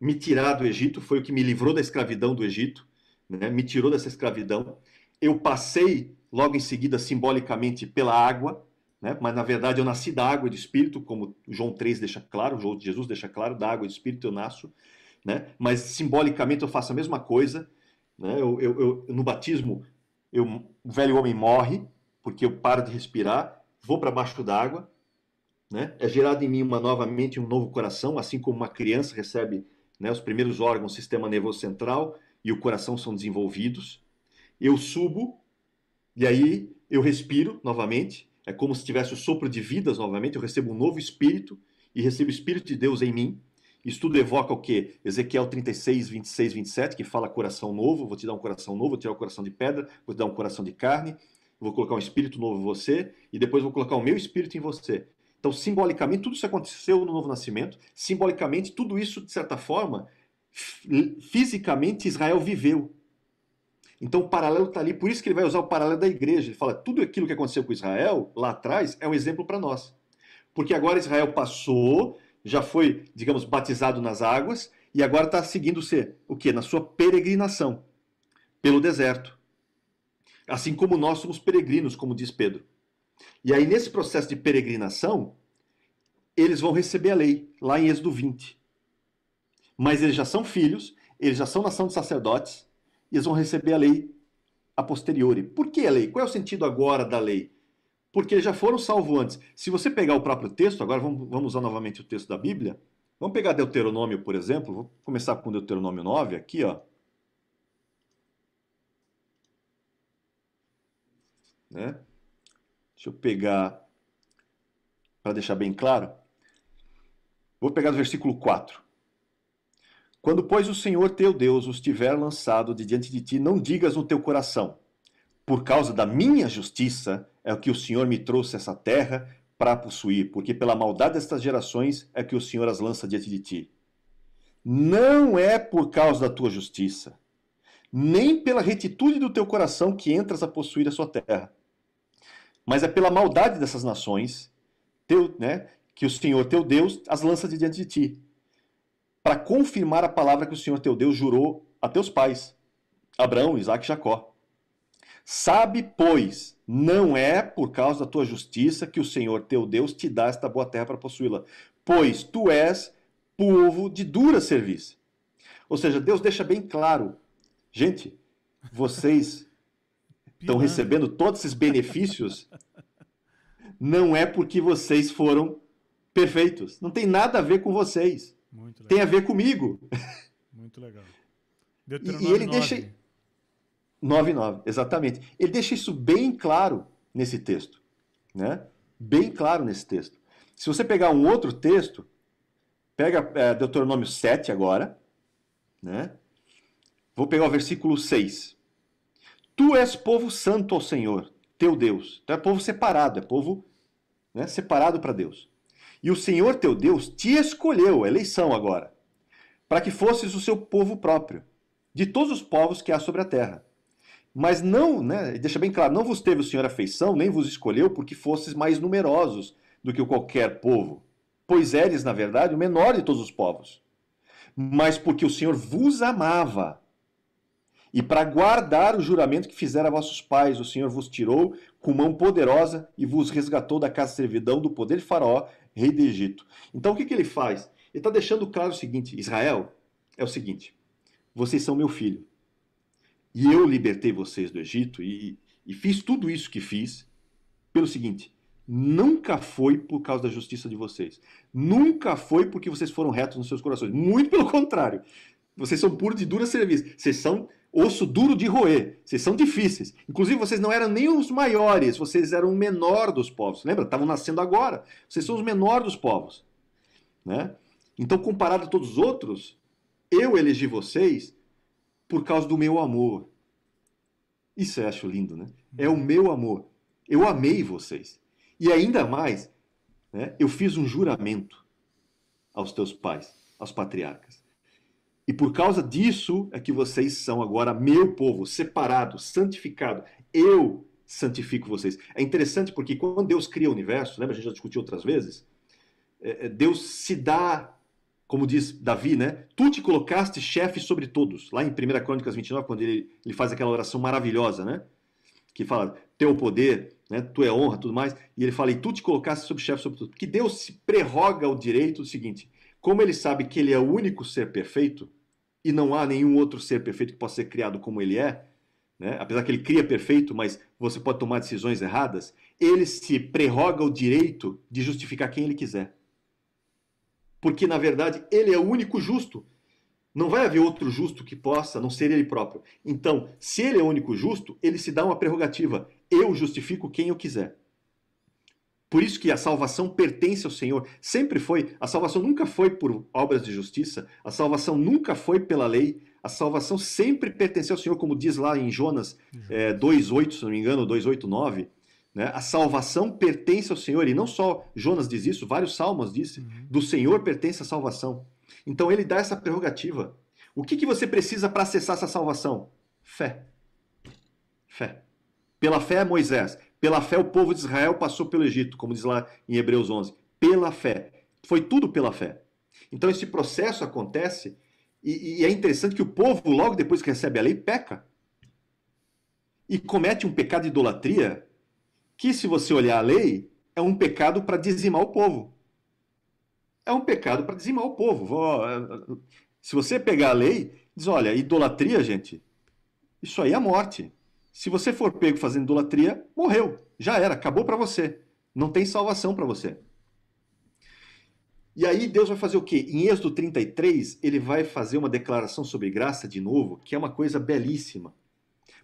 me tirar do Egito, foi o que me livrou da escravidão do Egito, né? Me tirou dessa escravidão. Eu passei logo em seguida simbolicamente pela água, né? Mas na verdade eu nasci da água e do Espírito, como João 3 deixa claro, Jesus deixa claro, da água e do Espírito eu nasço, né? Mas simbolicamente eu faço a mesma coisa, né? No batismo o velho homem morre, porque eu paro de respirar, vou para baixo d'água, né? É gerado em mim uma nova mente, um novo coração, assim como uma criança recebe, né, os primeiros órgãos, o sistema nervoso central e o coração são desenvolvidos. Eu subo e aí eu respiro novamente. É como se tivesse o sopro de vidas novamente. Eu recebo um novo espírito e recebo o Espírito de Deus em mim. Isso tudo evoca o quê? Ezequiel 36, 26, 27, que fala coração novo, vou te dar um coração novo, vou tirar o coração de pedra, vou te dar um coração de carne, vou colocar um espírito novo em você, e depois vou colocar o meu espírito em você. Então, simbolicamente, tudo isso aconteceu no novo nascimento, simbolicamente, tudo isso, de certa forma, fisicamente, Israel viveu. Então, o paralelo está ali, por isso que ele vai usar o paralelo da igreja. Ele fala, tudo aquilo que aconteceu com Israel, lá atrás, é um exemplo para nós. Porque agora Israel passou, já foi, digamos, batizado nas águas, e agora está seguindo o quê? Na sua peregrinação pelo deserto. Assim como nós somos peregrinos, como diz Pedro. E aí, nesse processo de peregrinação, eles vão receber a lei, lá em Êxodo 20. Mas eles já são filhos, eles já são nação de sacerdotes, e eles vão receber a lei a posteriori. Por que a lei? Qual é o sentido agora da lei? Porque eles já foram salvos antes. Se você pegar o próprio texto, agora vamos usar novamente o texto da Bíblia. Vamos pegar Deuteronômio, por exemplo. Vou começar com Deuteronômio 9, aqui, ó. Né? Deixa eu pegar, para deixar bem claro. Vou pegar do versículo 4. Quando, pois, o Senhor teu Deus os tiver lançado de diante de ti, não digas no teu coração, por causa da minha justiça é o que o Senhor me trouxe essa terra para possuir, porque pela maldade destas gerações é que o Senhor as lança diante de ti. Não é por causa da tua justiça, nem pela retitude do teu coração que entras a possuir a sua terra, mas é pela maldade dessas nações que o Senhor teu Deus as lança de diante de ti, para confirmar a palavra que o Senhor teu Deus jurou a teus pais, Abraão, Isaque e Jacó. Sabe, pois, não é por causa da tua justiça que o Senhor teu Deus te dá esta boa terra para possuí-la, pois tu és povo de dura serviço. Ou seja, Deus deixa bem claro, gente, vocês estão recebendo todos esses benefícios, não é porque vocês foram perfeitos. Não tem nada a ver com vocês. Tem a ver comigo. Muito legal. E ele deixa... 9:9, exatamente. Ele deixa isso bem claro nesse texto. Né? Bem claro nesse texto. Se você pegar um outro texto, pega Deuteronômio 7 agora. Né? Vou pegar o versículo 6. Tu és povo santo ao Senhor, teu Deus. Então é povo separado, é povo separado para Deus. E o Senhor teu Deus te escolheu, eleição agora, para que fosses o seu povo próprio, de todos os povos que há sobre a terra. Mas não, deixa bem claro, não vos teve o Senhor afeição, nem vos escolheu porque fosses mais numerosos do que qualquer povo, pois eres, na verdade, o menor de todos os povos. Mas porque o Senhor vos amava, e para guardar o juramento que fizera a vossos pais, o Senhor vos tirou com mão poderosa e vos resgatou da casa de servidão do poder de Faraó, rei do Egito. Então o que ele faz? Ele está deixando claro o seguinte, Israel, é o seguinte, vocês são meu filho, e eu libertei vocês do Egito e fiz tudo isso que fiz pelo seguinte, nunca foi por causa da justiça de vocês, nunca foi porque vocês foram retos nos seus corações, muito pelo contrário, vocês são puros de dura serviço, vocês são osso duro de roer, vocês são difíceis. Inclusive, vocês não eram nem os maiores, vocês eram o menor dos povos. Lembra? Estavam nascendo agora. Vocês são os menores dos povos. Né? Então, comparado a todos os outros, eu elegi vocês por causa do meu amor. Isso eu acho lindo, né? É o meu amor. Eu amei vocês. E ainda mais, eu fiz um juramento aos teus pais, aos patriarcas. E por causa disso é que vocês são agora meu povo, separado, santificado. Eu santifico vocês. É interessante porque quando Deus cria o universo, lembra, a gente já discutiu outras vezes, Deus se dá, como diz Davi, né? Tu te colocaste chefe sobre todos. Lá em 1 Crônicas 29, quando ele faz aquela oração maravilhosa, né? Que fala, teu poder, né? Tu é honra, tudo mais. E ele fala, e tu te colocaste sobre chefe sobre todos. Porque Deus se prerroga o direito do seguinte, como ele sabe que ele é o único ser perfeito, e não há nenhum outro ser perfeito que possa ser criado como ele é, né? Apesar que ele cria perfeito, mas você pode tomar decisões erradas, ele se prerroga o direito de justificar quem ele quiser. Porque, na verdade, ele é o único justo. Não vai haver outro justo que possa não ser ele próprio. Então, se ele é o único justo, ele se dá uma prerrogativa. Eu justifico quem eu quiser. Por isso que a salvação pertence ao Senhor. Sempre foi. A salvação nunca foi por obras de justiça. A salvação nunca foi pela lei. A salvação sempre pertenceu ao Senhor, como diz lá em Jonas 2,8, se não me engano, 2,8,9. Né? A salvação pertence ao Senhor. E não só Jonas diz isso, vários salmos dizem. Do Senhor pertence a salvação. Então ele dá essa prerrogativa. O que você precisa para acessar essa salvação? Fé. Fé. Pela fé, Moisés. Pela fé, o povo de Israel passou pelo Egito, como diz lá em Hebreus 11. Pela fé. Foi tudo pela fé. Então esse processo acontece e é interessante que o povo, logo depois que recebe a lei, peca. E comete um pecado de idolatria que, se você olhar a lei, é um pecado para dizimar o povo. É um pecado para dizimar o povo. Se você pegar a lei, diz, olha, idolatria, gente, isso aí é a morte. Se você for pego fazendo idolatria, morreu. Já era, acabou para você. Não tem salvação para você. E aí Deus vai fazer o quê? Em Êxodo 33, ele vai fazer uma declaração sobre graça de novo, que é uma coisa belíssima.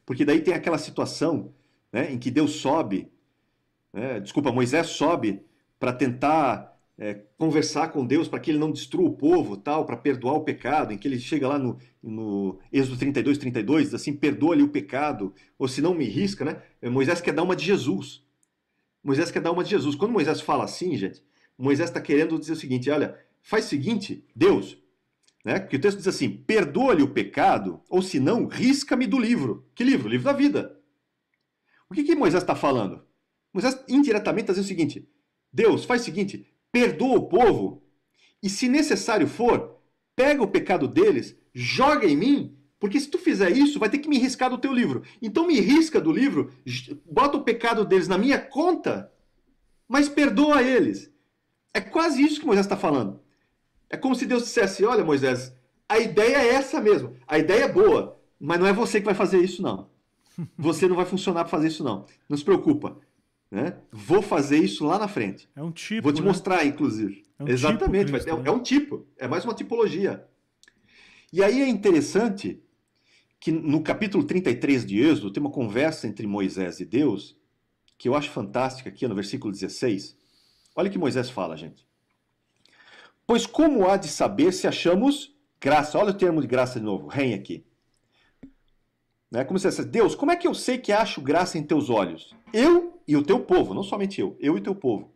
Porque daí tem aquela situação, né, em que Deus sobe, Moisés sobe para tentar conversar com Deus para que ele não destrua o povo, tal, para perdoar o pecado, em que ele chega lá no Êxodo 32, diz assim, perdoa-lhe o pecado, ou se não me risca, né? Moisés quer dar uma de Jesus. Moisés quer dar uma de Jesus. Quando Moisés fala assim, gente, Moisés está querendo dizer o seguinte, olha, faz o seguinte, Deus, né? Porque o texto diz assim, perdoa-lhe o pecado, ou se não, risca-me do livro. Que livro? O livro da vida. O que Moisés está falando? Moisés indiretamente está dizendo o seguinte, Deus, faz o seguinte, perdoa o povo e, se necessário for, pega o pecado deles, joga em mim, porque se tu fizer isso, vai ter que me riscar do teu livro. Então me risca do livro, bota o pecado deles na minha conta, mas perdoa eles. É quase isso que Moisés está falando. É como se Deus dissesse, olha Moisés, a ideia é essa mesmo, a ideia é boa, mas não é você que vai fazer isso não. Você não vai funcionar para fazer isso não. Não se preocupa. Né? Vou fazer isso lá na frente. É um tipo, vou te mostrar, inclusive. É um Exatamente, tipo Cristo, é um tipo, é mais uma tipologia. E aí é interessante que no capítulo 33 de Êxodo tem uma conversa entre Moisés e Deus, que eu acho fantástica aqui no versículo 16. Olha o que Moisés fala, gente. Pois como há de saber se achamos graça? Olha o termo de graça de novo, rem aqui. Né? Como se dissesse, Deus, como é que eu sei que acho graça em teus olhos? Eu e o teu povo, não somente eu e teu povo.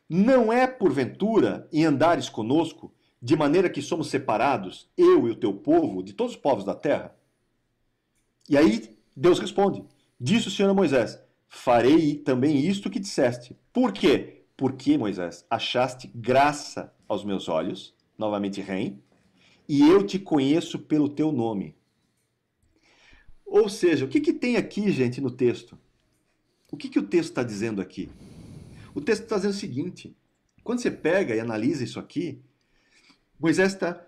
Não é porventura em andares conosco, de maneira que somos separados, eu e o teu povo, de todos os povos da terra? E aí Deus responde, disse o Senhor a Moisés, farei também isto que disseste. Por quê? Porque, Moisés, achaste graça aos meus olhos, novamente rem, e eu te conheço pelo teu nome. Ou seja, o que tem aqui, gente, no texto? O que o texto está dizendo aqui? O texto está dizendo o seguinte, quando você pega e analisa isso aqui, Moisés está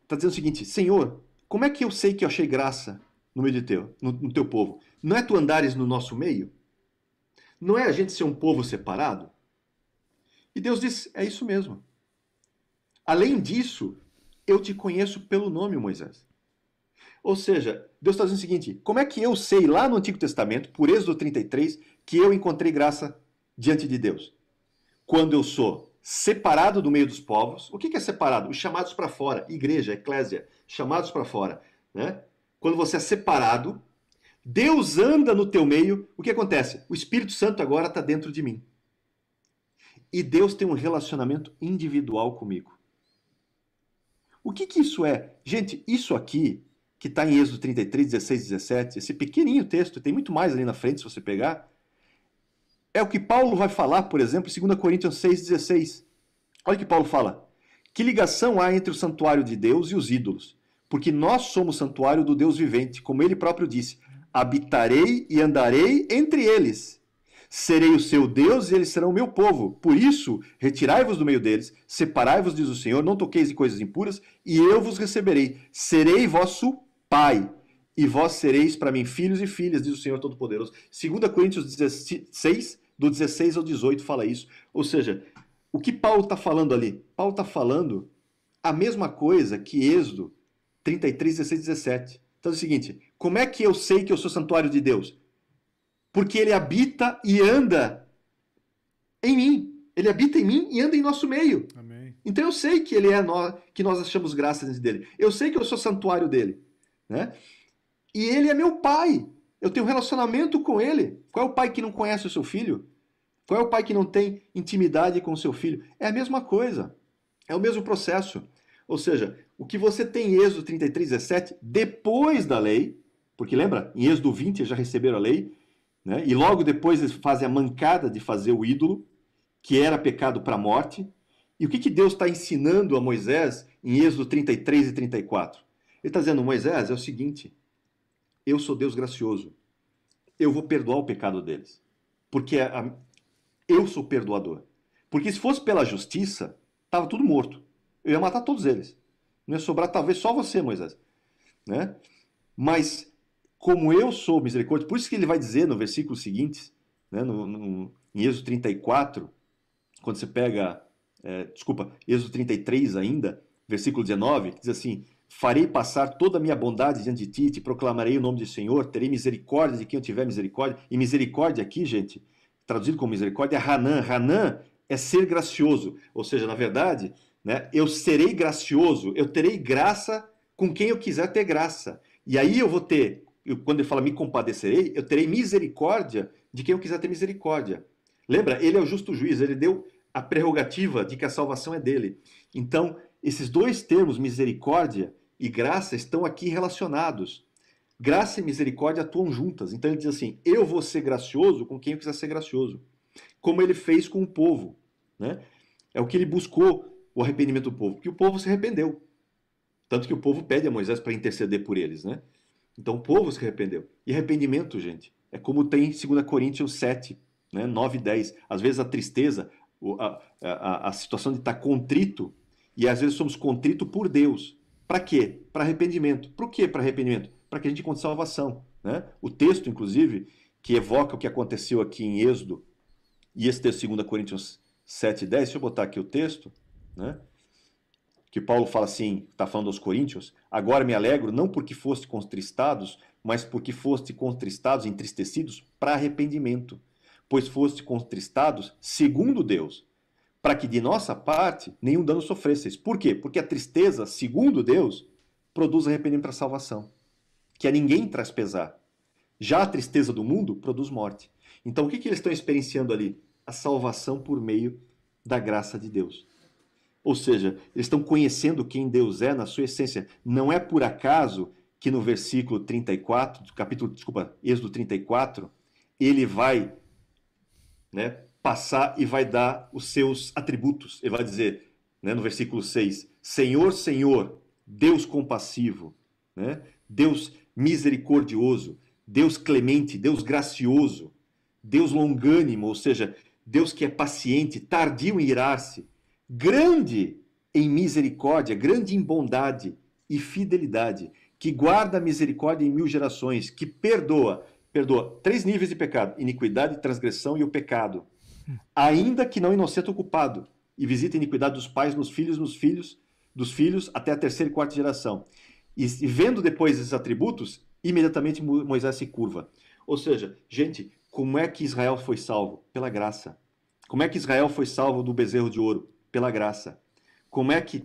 dizendo o seguinte, Senhor, como é que eu sei que eu achei graça no meio no teu povo? Não é tu andares no nosso meio? Não é a gente ser um povo separado? E Deus diz, é isso mesmo. Além disso, eu te conheço pelo nome, Moisés. Ou seja, Deus está dizendo o seguinte, como é que eu sei lá no Antigo Testamento, por Êxodo 33, que eu encontrei graça diante de Deus? Quando eu sou separado do meio dos povos, o que é separado? Os chamados para fora, igreja, eclésia, chamados para fora. Né? Quando você é separado, Deus anda no teu meio, o que acontece? O Espírito Santo agora está dentro de mim. E Deus tem um relacionamento individual comigo. O que isso é? Gente, isso aqui, que está em Êxodo 33, 16, 17, esse pequenininho texto, tem muito mais ali na frente se você pegar, é o que Paulo vai falar, por exemplo, em 2 Coríntios 6, 16. Olha o que Paulo fala. Que ligação há entre o santuário de Deus e os ídolos? Porque nós somos santuário do Deus vivente, como ele próprio disse. Habitarei e andarei entre eles. Serei o seu Deus e eles serão o meu povo. Por isso, retirai-vos do meio deles, separai-vos, diz o Senhor, não toqueis em coisas impuras, e eu vos receberei. Serei vosso Pai, e vós sereis para mim filhos e filhas, diz o Senhor Todo-Poderoso. 2 Coríntios 16, do 16 ao 18 fala isso. Ou seja, o que Paulo está falando ali? Paulo está falando a mesma coisa que Êxodo 33, 16, 17. Então é o seguinte, como é que eu sei que eu sou santuário de Deus? Porque ele habita e anda em mim. Ele habita em mim e anda em nosso meio. Amém. Então eu sei que ele é que nós achamos graça diante dele. Eu sei que eu sou santuário dele, né? E ele é meu pai. Eu tenho um relacionamento com ele. Qual é o pai que não conhece o seu filho? Qual é o pai que não tem intimidade com o seu filho? É a mesma coisa. É o mesmo processo. Ou seja, o que você tem em Êxodo 33, 17, depois da lei, porque lembra, em Êxodo 20 eles já receberam a lei, né? E logo depois eles fazem a mancada de fazer o ídolo, que era pecado para a morte. E o que Deus está ensinando a Moisés em Êxodo 33 e 34? Ele está dizendo, Moisés, é o seguinte, eu sou Deus gracioso, eu vou perdoar o pecado deles, porque eu sou perdoador. Porque se fosse pela justiça, estava tudo morto. Eu ia matar todos eles. Não ia sobrar talvez só você, Moisés. Né? Mas como eu sou misericórdia, por isso que ele vai dizer no versículo seguinte, né, em Êxodo 34, quando você pega, Êxodo 33 ainda, versículo 19, diz assim, farei passar toda a minha bondade diante de ti, te proclamarei o nome do Senhor, terei misericórdia de quem eu tiver misericórdia. E misericórdia aqui, gente, traduzido como misericórdia, é Hanan. Hanan é ser gracioso. Ou seja, na verdade, né, eu serei gracioso, eu terei graça com quem eu quiser ter graça. E aí eu vou ter, quando ele fala me compadecerei, eu terei misericórdia de quem eu quiser ter misericórdia. Lembra? Ele é o justo juiz, ele deu a prerrogativa de que a salvação é dele. Então, esses dois termos, misericórdia e graça, estão aqui relacionados. Graça e misericórdia atuam juntas. Então ele diz assim: eu vou ser gracioso com quem eu quiser ser gracioso. Como ele fez com o povo. Né? É o que ele buscou, o arrependimento do povo. Porque o povo se arrependeu. Tanto que o povo pede a Moisés para interceder por eles. Né? Então o povo se arrependeu. E arrependimento, gente, é como tem em 2 Coríntios 7, né? 9 e 10. Às vezes a tristeza, a situação de estar contrito, e às vezes somos contritos por Deus. Para quê? Para arrependimento. Para o quê para arrependimento? Para que a gente encontre salvação. Né? O texto, inclusive, que evoca o que aconteceu aqui em Êxodo, e esse texto 2 Coríntios 7 e 10, deixa eu botar aqui o texto, né? Que Paulo fala assim, está falando aos Coríntios, agora me alegro não porque foste contristados, mas porque foste contristados, entristecidos, para arrependimento. Pois foste contristados segundo Deus, para que de nossa parte nenhum dano sofresseis. Por quê? Porque a tristeza, segundo Deus, produz arrependimento para salvação, que a ninguém traz pesar. Já a tristeza do mundo produz morte. Então o que eles estão experienciando ali? A salvação por meio da graça de Deus. Ou seja, eles estão conhecendo quem Deus é na sua essência. Não é por acaso que no versículo 34, Êxodo 34, ele vai, né, passar e vai dar os seus atributos. Ele vai dizer, né, no versículo 6, Senhor, Senhor, Deus compassivo, né, Deus misericordioso, Deus clemente, Deus gracioso, Deus longânimo, ou seja, Deus que é paciente, tardio em irar-se, grande em misericórdia, grande em bondade e fidelidade, que guarda a misericórdia em 1000 gerações, que perdoa 3 níveis de pecado: iniquidade, transgressão e o pecado, ainda que não inocente o culpado, e visita a iniquidade dos pais nos filhos, dos filhos, até a terceira e quarta geração. E vendo depois esses atributos, imediatamente Moisés se curva. Ou seja, gente, como é que Israel foi salvo? Pela graça. Como é que Israel foi salvo do bezerro de ouro? Pela graça. Como é que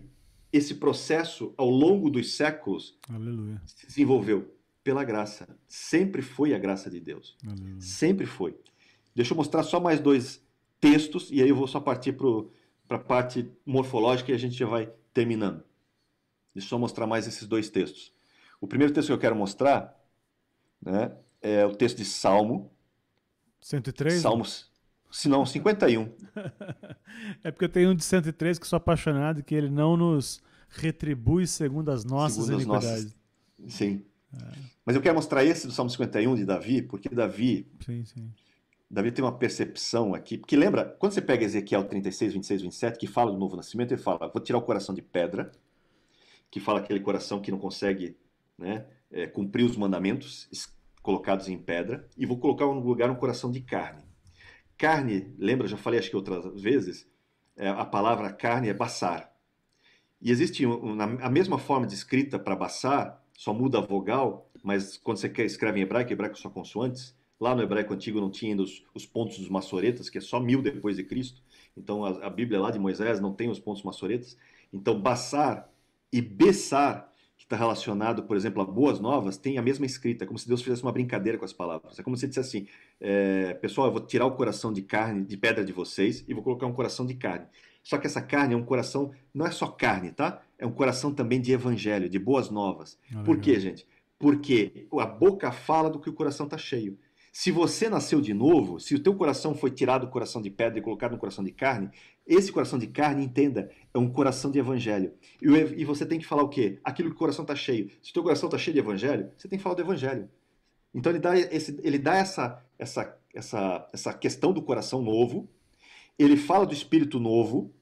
esse processo, ao longo dos séculos, Aleluia, se desenvolveu? Pela graça. Sempre foi a graça de Deus. aleluia. Sempre foi. Deixa eu mostrar só mais 2 textos, e aí eu vou só partir para a parte morfológica e a gente já vai terminando. Deixa eu só mostrar mais esses 2 textos. O primeiro texto que eu quero mostrar, né, é o texto de Salmo. 103? Salmos, se não, 51. É porque eu tenho um de 103 que sou apaixonado, que ele não nos retribui segundo as nossas Segundo as iniquidades. nossas. Sim. Mas eu quero mostrar esse do Salmo 51 de Davi, porque Davi Sim. tem uma percepção aqui. Porque lembra, quando você pega Ezequiel 36, 26, 27, que fala do novo nascimento, ele fala: vou tirar o coração de pedra, que fala aquele coração que não consegue, né, cumprir os mandamentos colocados em pedra, e vou colocar no lugar um coração de carne. Carne, lembra, já falei acho que outras vezes, a palavra carne é baçar. E existe a mesma forma de escrita para baçar, só muda a vogal, mas quando você escreve em hebraico só consoantes, Lá no hebraico antigo não tinha ainda os pontos dos maçoretas, que é só 1000 depois de Cristo. Então a Bíblia lá de Moisés não tem os pontos maçoretas. Então Bassar e Bessar, que está relacionado, por exemplo, a boas novas, tem a mesma escrita, é como se Deus fizesse uma brincadeira com as palavras. É como se ele dissesse assim, pessoal, eu vou tirar o coração de carne, de pedra de vocês e vou colocar um coração de carne. Só que essa carne é um coração, não é só carne, tá? É um coração também de evangelho, de boas novas. Por quê, gente? Porque a boca fala do que o coração está cheio. Se você nasceu de novo, se o teu coração foi tirado do coração de pedra e colocado no coração de carne, esse coração de carne, entenda, é um coração de evangelho. E você tem que falar o quê? Aquilo que o coração está cheio. Se o teu coração está cheio de evangelho, você tem que falar do evangelho. Então ele dá essa questão do coração novo, ele fala do Espírito novo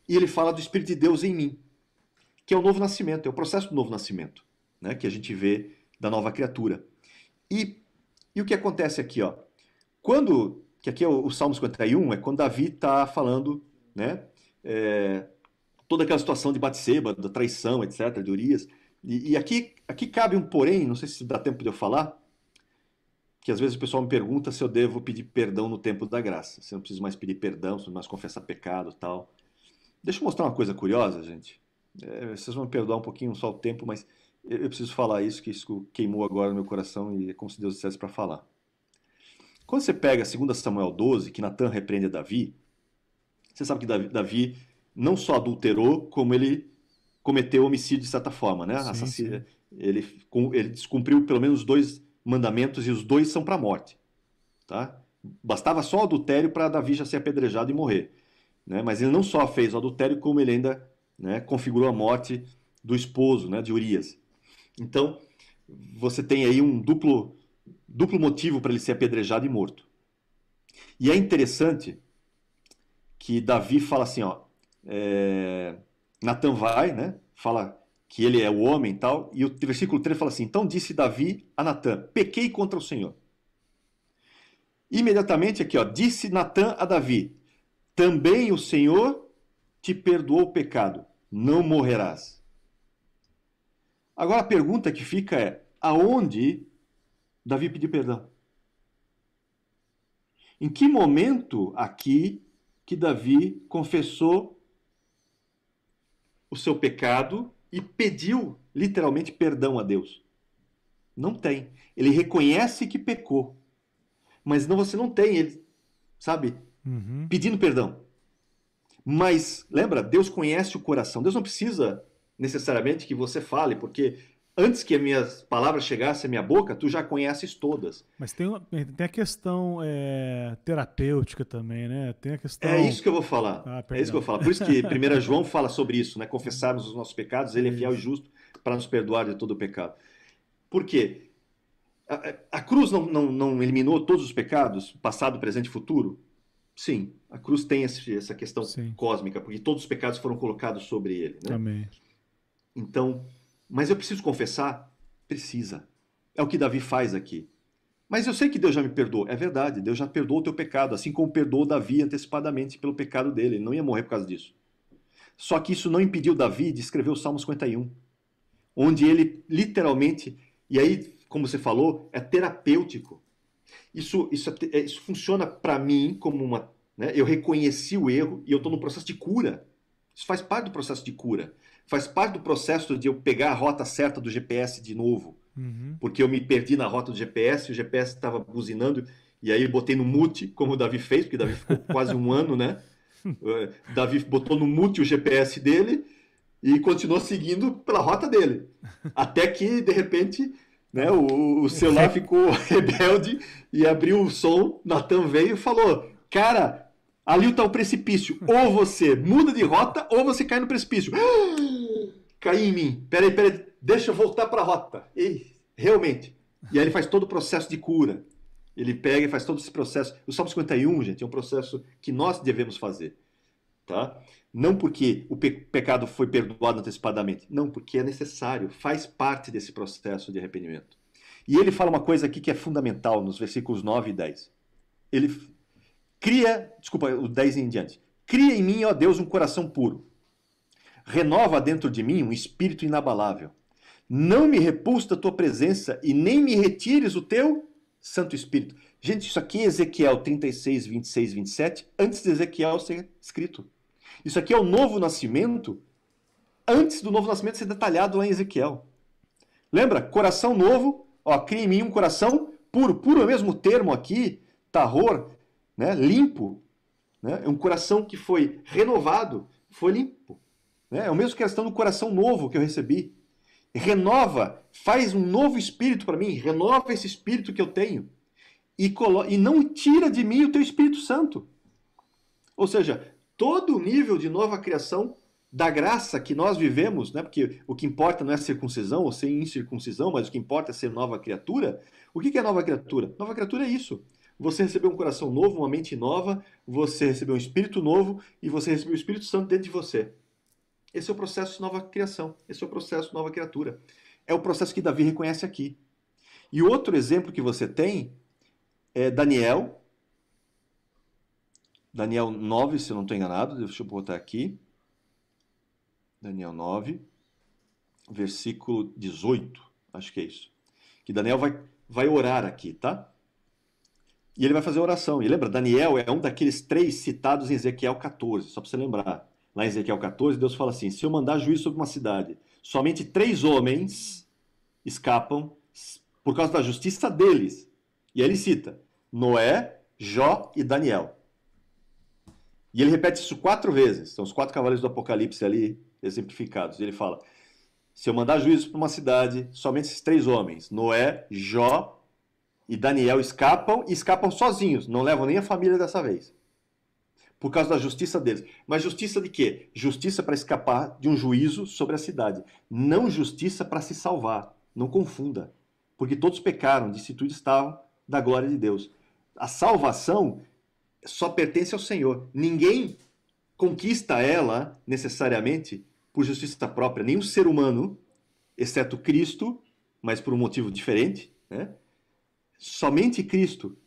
e ele fala do Espírito de Deus em mim, que é o novo nascimento, é o processo do novo nascimento, né, que a gente vê da nova criatura. E o que acontece aqui, ó? Que aqui é o Salmo 51, é quando Davi está falando, né, toda aquela situação de Batseba, da traição, etc., de Urias. E aqui cabe um porém, não sei se dá tempo de eu falar, que às vezes o pessoal me pergunta se eu devo pedir perdão no tempo da graça. Se eu não preciso mais pedir perdão, se eu não preciso mais confessar pecado e tal. Deixa eu mostrar uma coisa curiosa, gente. Vocês vão me perdoar um pouquinho só o tempo, mas eu preciso falar isso, que isso queimou agora no meu coração e é como se Deus dissesse para falar. Quando você pega 2 Samuel 12, que Natan repreende Davi, você sabe que Davi não só adulterou, como ele cometeu homicídio de certa forma, né? Sim. Ele descumpriu pelo menos 2 mandamentos e os 2 são para a morte. Tá? Bastava só o adultério para Davi já ser apedrejado e morrer. Né? Mas ele não só fez o adultério, como ele ainda, né, configurou a morte do esposo, né, de Urias. Então, você tem aí um duplo motivo para ele ser apedrejado e morto. E é interessante que Davi fala assim, ó, Natan vai, né, fala que ele é o homem e tal, e o versículo 3 fala assim, então disse Davi a Natan, pequei contra o Senhor. Imediatamente aqui, ó, disse Natan a Davi, também o Senhor te perdoou o pecado, não morrerás. Agora a pergunta que fica é, aonde Davi pediu perdão? Em que momento aqui que Davi confessou o seu pecado e pediu literalmente perdão a Deus? Não tem. Ele reconhece que pecou. Mas você não tem ele, sabe, pedindo perdão. Mas, lembra, Deus conhece o coração. Deus não precisa necessariamente que você fale, porque antes que as minhas palavras chegassem à minha boca, tu já conheces todas. Mas tem a questão terapêutica também, né? Tem a questão... É isso que eu vou falar. É isso que eu vou falar. Por isso que 1 João fala sobre isso, né? Confessarmos os nossos pecados, ele é fiel e justo para nos perdoar de todo o pecado. Por quê? A cruz não eliminou todos os pecados, passado, presente e futuro? Sim, a cruz tem essa questão cósmica, porque todos os pecados foram colocados sobre ele. Né? Amém. Então, mas eu preciso confessar? Precisa. É o que Davi faz aqui. Mas eu sei que Deus já me perdoou. É verdade, Deus já perdoou o teu pecado, assim como perdoou Davi antecipadamente pelo pecado dele. Ele não ia morrer por causa disso. Só que isso não impediu Davi de escrever o Salmo 51, onde ele literalmente, e aí, como você falou, é terapêutico. Isso funciona para mim como uma... Né, eu reconheci o erro e eu estou no processo de cura. Isso faz parte do processo de cura. Faz parte do processo de eu pegar a rota certa do GPS de novo. Porque eu me perdi na rota do GPS, o GPS estava buzinando, e aí eu botei no mute, como o Davi fez, porque o Davi ficou quase um ano, né? Davi botou no mute o GPS dele e continuou seguindo pela rota dele. Até que, de repente... Né, o celular ficou rebelde e abriu o som. Natan veio e falou: cara, ali está o precipício. Ou você muda de rota ou você cai no precipício. Caí em mim. Peraí, deixa eu voltar para a rota. E realmente. E aí ele faz todo o processo de cura. Ele pega e faz todo esse processo. O Salmo 51, gente, é um processo que nós devemos fazer. Tá? Não porque o pecado foi perdoado antecipadamente. Não, porque é necessário. Faz parte desse processo de arrependimento. E ele fala uma coisa aqui que é fundamental nos versículos 9 e 10. Ele o 10 em diante. Cria em mim, ó Deus, um coração puro. Renova dentro de mim um espírito inabalável. Não me repulsa a tua presença e nem me retires o teu Santo Espírito. Gente, isso aqui é Ezequiel 36, 26, 27, antes de Ezequiel ser escrito. Isso aqui é o novo nascimento, antes do novo nascimento ser detalhado lá em Ezequiel. Lembra? Coração novo, ó, cria em mim um coração puro. Puro é o mesmo termo aqui, tahor, né? Limpo. Né? É um coração que foi renovado, foi limpo. Né? É a mesma questão do coração novo que eu recebi. Renova, faz um novo espírito para mim, renova esse espírito que eu tenho. E não tira de mim o teu Espírito Santo. Ou seja, todo o nível de nova criação da graça que nós vivemos, né? Porque o que importa não é circuncisão ou ser incircuncisão, mas o que importa é ser nova criatura. O que é nova criatura? Nova criatura é isso. Você recebeu um coração novo, uma mente nova, você recebeu um espírito novo e você recebeu o Espírito Santo dentro de você. Esse é o processo de nova criação. Esse é o processo de nova criatura. É o processo que Davi reconhece aqui. E o outro exemplo que você tem é Daniel. Daniel 9, se eu não estou enganado. Deixa eu botar aqui. Daniel 9, versículo 18. Acho que é isso. Que Daniel vai orar aqui, tá? E ele vai fazer oração. E lembra, Daniel é um daqueles 3 citados em Ezequiel 14, só para você lembrar. Lá em Ezequiel 14, Deus fala assim: se eu mandar juízo sobre uma cidade, somente 3 homens escapam por causa da justiça deles. E aí ele cita Noé, Jó e Daniel. E ele repete isso 4 vezes. São os 4 cavaleiros do Apocalipse ali exemplificados. E ele fala: se eu mandar juízo para uma cidade, somente esses 3 homens, Noé, Jó e Daniel, escapam e escapam sozinhos. Não levam nem a família dessa vez. Por causa da justiça deles. Mas justiça de quê? Justiça para escapar de um juízo sobre a cidade. Não justiça para se salvar. Não confunda. Porque todos pecaram, destituídos estavam da glória de Deus. A salvação só pertence ao Senhor. Ninguém conquista ela necessariamente por justiça própria. Nenhum ser humano, exceto Cristo, mas por um motivo diferente, né? Somente Cristo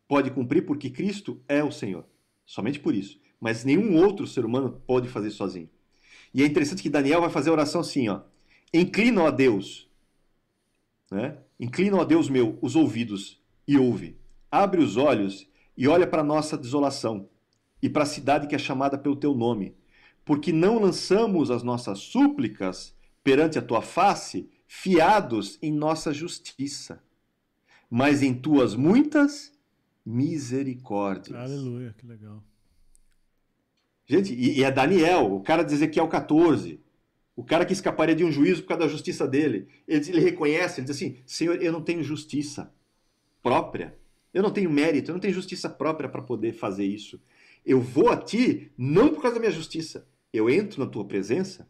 pode cumprir porque Cristo é o Senhor. Somente por isso. Mas nenhum outro ser humano pode fazer sozinho. E é interessante que Daniel vai fazer a oração assim, ó. Inclina a Deus, né? Inclina a Deus meu os ouvidos e ouve. Abre os olhos e olha para a nossa desolação e para a cidade que é chamada pelo teu nome. Porque não lançamos as nossas súplicas perante a tua face, fiados em nossa justiça, mas em tuas muitas misericórdias. Aleluia, que legal. Gente, e é Daniel, o cara de Ezequiel 14, o cara que escaparia de um juízo por causa da justiça dele. Ele reconhece, ele diz assim: Senhor, eu não tenho justiça própria, eu não tenho mérito, eu não tenho justiça própria para poder fazer isso. Eu vou a ti não por causa da minha justiça, eu entro na tua presença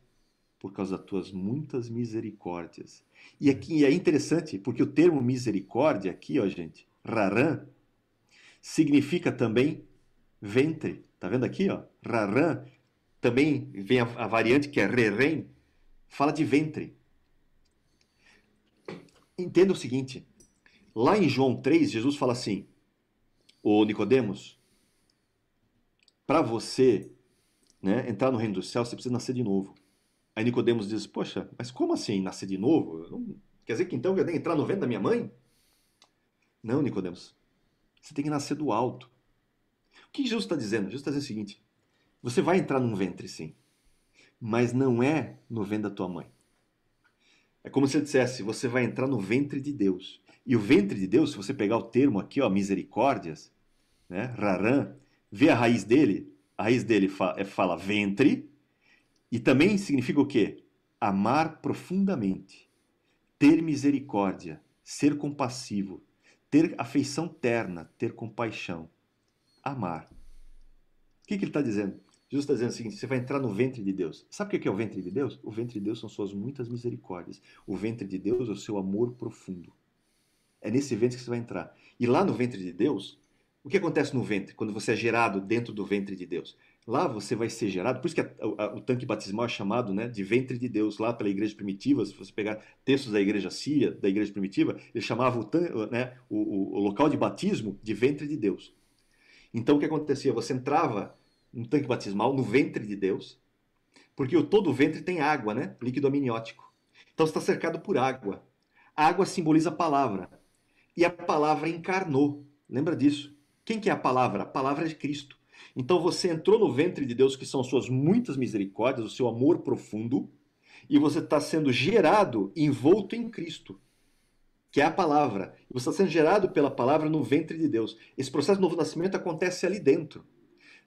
por causa das tuas muitas misericórdias. E aqui é interessante, porque o termo misericórdia aqui, ó, gente, raran, significa também ventre. Tá vendo aqui, ó? Raran, também vem a variante que é rerem, fala de ventre. Entenda o seguinte, lá em João 3, Jesus fala assim: ô Nicodemos, para você, né, entrar no reino do céu, você precisa nascer de novo. Aí Nicodemos diz: poxa, mas como assim nascer de novo? Quer dizer que então eu tenho que entrar no ventre da minha mãe? Não, Nicodemos. Você tem que nascer do alto. O que Jesus está dizendo? Jesus está dizendo o seguinte: você vai entrar num ventre, sim, mas não é no ventre da tua mãe. É como se ele dissesse: você vai entrar no ventre de Deus. E o ventre de Deus, se você pegar o termo aqui, ó, misericórdias, né, raran, vê a raiz dele fala ventre, e também significa o quê? Amar profundamente, ter misericórdia, ser compassivo, ter afeição terna, ter compaixão, amar. O que ele está dizendo? Jesus está dizendo o seguinte: você vai entrar no ventre de Deus. Sabe o que é o ventre de Deus? O ventre de Deus são suas muitas misericórdias. O ventre de Deus é o seu amor profundo. É nesse ventre que você vai entrar. E lá no ventre de Deus, o que acontece no ventre? Quando você é gerado dentro do ventre de Deus? Lá você vai ser gerado, por isso que o tanque batismal é chamado, né, de ventre de Deus, lá pela igreja primitiva. Se você pegar textos da igreja síria, da igreja primitiva, ele chamava o local de batismo de ventre de Deus. Então o que acontecia? Você entrava no tanque batismal, no ventre de Deus, porque todo o ventre tem água, né, líquido amniótico. Então você está cercado por água. A água simboliza a palavra. E a palavra encarnou. Lembra disso. Quem que é a palavra? A palavra é de Cristo. Então você entrou no ventre de Deus, que são suas muitas misericórdias, o seu amor profundo, e você está sendo gerado, envolto em Cristo, que é a palavra. E você está sendo gerado pela palavra no ventre de Deus. Esse processo de novo nascimento acontece ali dentro.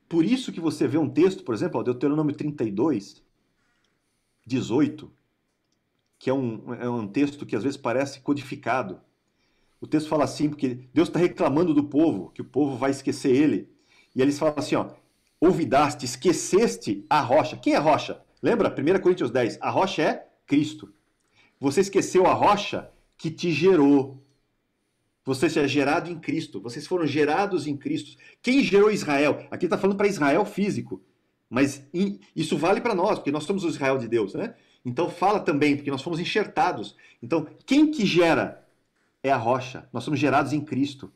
Por isso que você vê um texto, por exemplo, Deuteronômio 32, 18, que é um texto que às vezes parece codificado. O texto fala assim, porque Deus está reclamando do povo, que o povo vai esquecer ele. E eles falam assim, ó, olvidaste, esqueceste a rocha. Quem é a rocha? Lembra? 1 Coríntios 10, a rocha é Cristo. Você esqueceu a rocha que te gerou. Você é gerado em Cristo. Vocês foram gerados em Cristo. Quem gerou Israel? Aqui está falando para Israel físico. Mas isso vale para nós, porque nós somos o Israel de Deus, né? Então fala também, porque nós fomos enxertados. Então, quem que gera? É a rocha. Nós somos gerados em Cristo.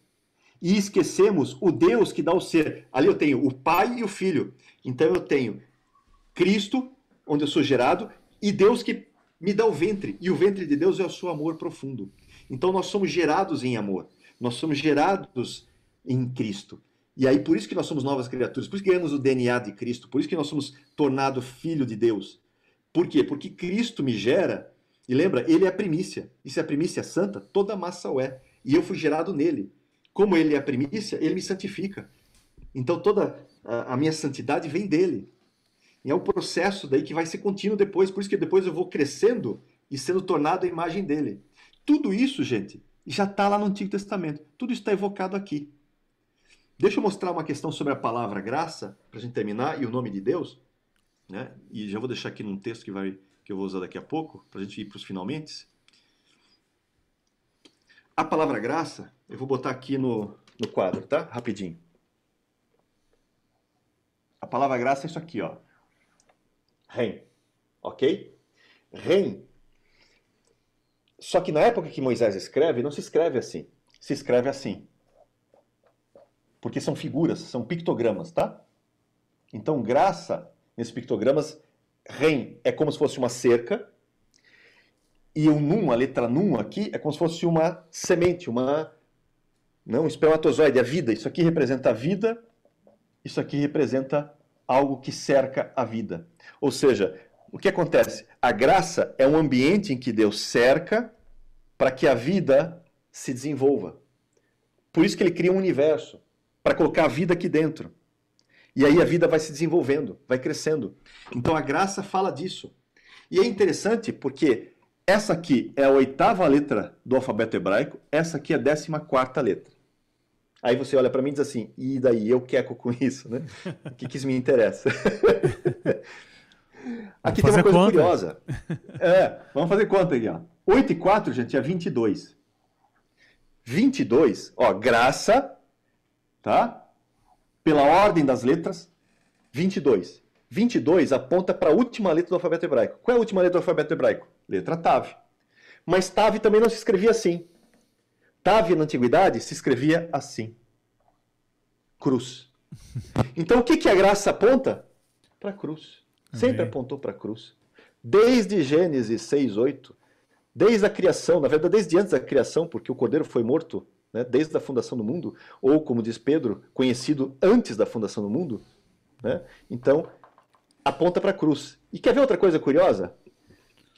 E esquecemos o Deus que dá o ser. Ali eu tenho o Pai e o Filho. Então eu tenho Cristo, onde eu sou gerado, e Deus que me dá o ventre. E o ventre de Deus é o seu amor profundo. Então nós somos gerados em amor. Nós somos gerados em Cristo. E aí por isso que nós somos novas criaturas. Por isso que ganhamos o DNA de Cristo. Por isso que nós somos tornados filho de Deus. Por quê? Porque Cristo me gera. E lembra, ele é a primícia. E se a primícia é santa, toda a massa o é. E eu fui gerado nele. Como ele é a primícia, ele me santifica. Então toda a minha santidade vem dele. E é um processo daí que vai ser contínuo depois. Por isso que depois eu vou crescendo e sendo tornado a imagem dele. Tudo isso, gente, já está lá no Antigo Testamento. Tudo isso está evocado aqui. Deixa eu mostrar uma questão sobre a palavra graça, para a gente terminar, e o nome de Deus. Né? E já vou deixar aqui num texto que eu vou usar daqui a pouco, para a gente ir para os finalmente. A palavra graça, eu vou botar aqui no quadro, tá? Rapidinho. A palavra graça é isso aqui, ó. Rem. Ok? Rem. Só que na época que Moisés escreve, não se escreve assim. Se escreve assim. Porque são figuras, são pictogramas, tá? Então, graça, nesses pictogramas, rem é como se fosse uma cerca. E o num, a letra num aqui, é como se fosse uma semente, um espermatozoide, a vida. Isso aqui representa a vida, isso aqui representa algo que cerca a vida. Ou seja, o que acontece? A graça é um ambiente em que Deus cerca para que a vida se desenvolva. Por isso que ele cria um universo, para colocar a vida aqui dentro. E aí a vida vai se desenvolvendo, vai crescendo. Então a graça fala disso. E é interessante porque essa aqui é a 8ª letra do alfabeto hebraico, essa aqui é a 14ª letra. Aí você olha para mim e diz assim, e daí eu queco com isso, né? O que isso me interessa? Aqui tem uma coisa curiosa. Vamos fazer conta aqui, ó. 8 e 4, gente, é 22. 22, ó, graça, tá? Pela ordem das letras, 22. 22 aponta para a última letra do alfabeto hebraico. Qual é a última letra do alfabeto hebraico? Letra Tav. Mas Tav também não se escrevia assim. Tav, na antiguidade, se escrevia assim. Cruz. Então, o que a graça aponta? Para a cruz. Sempre apontou para a cruz. Desde Gênesis 6:8, desde a criação, na verdade, desde antes da criação, porque o Cordeiro foi morto, né, desde a fundação do mundo, ou, como diz Pedro, conhecido antes da fundação do mundo. Né? Então, aponta para a cruz. E quer ver outra coisa curiosa?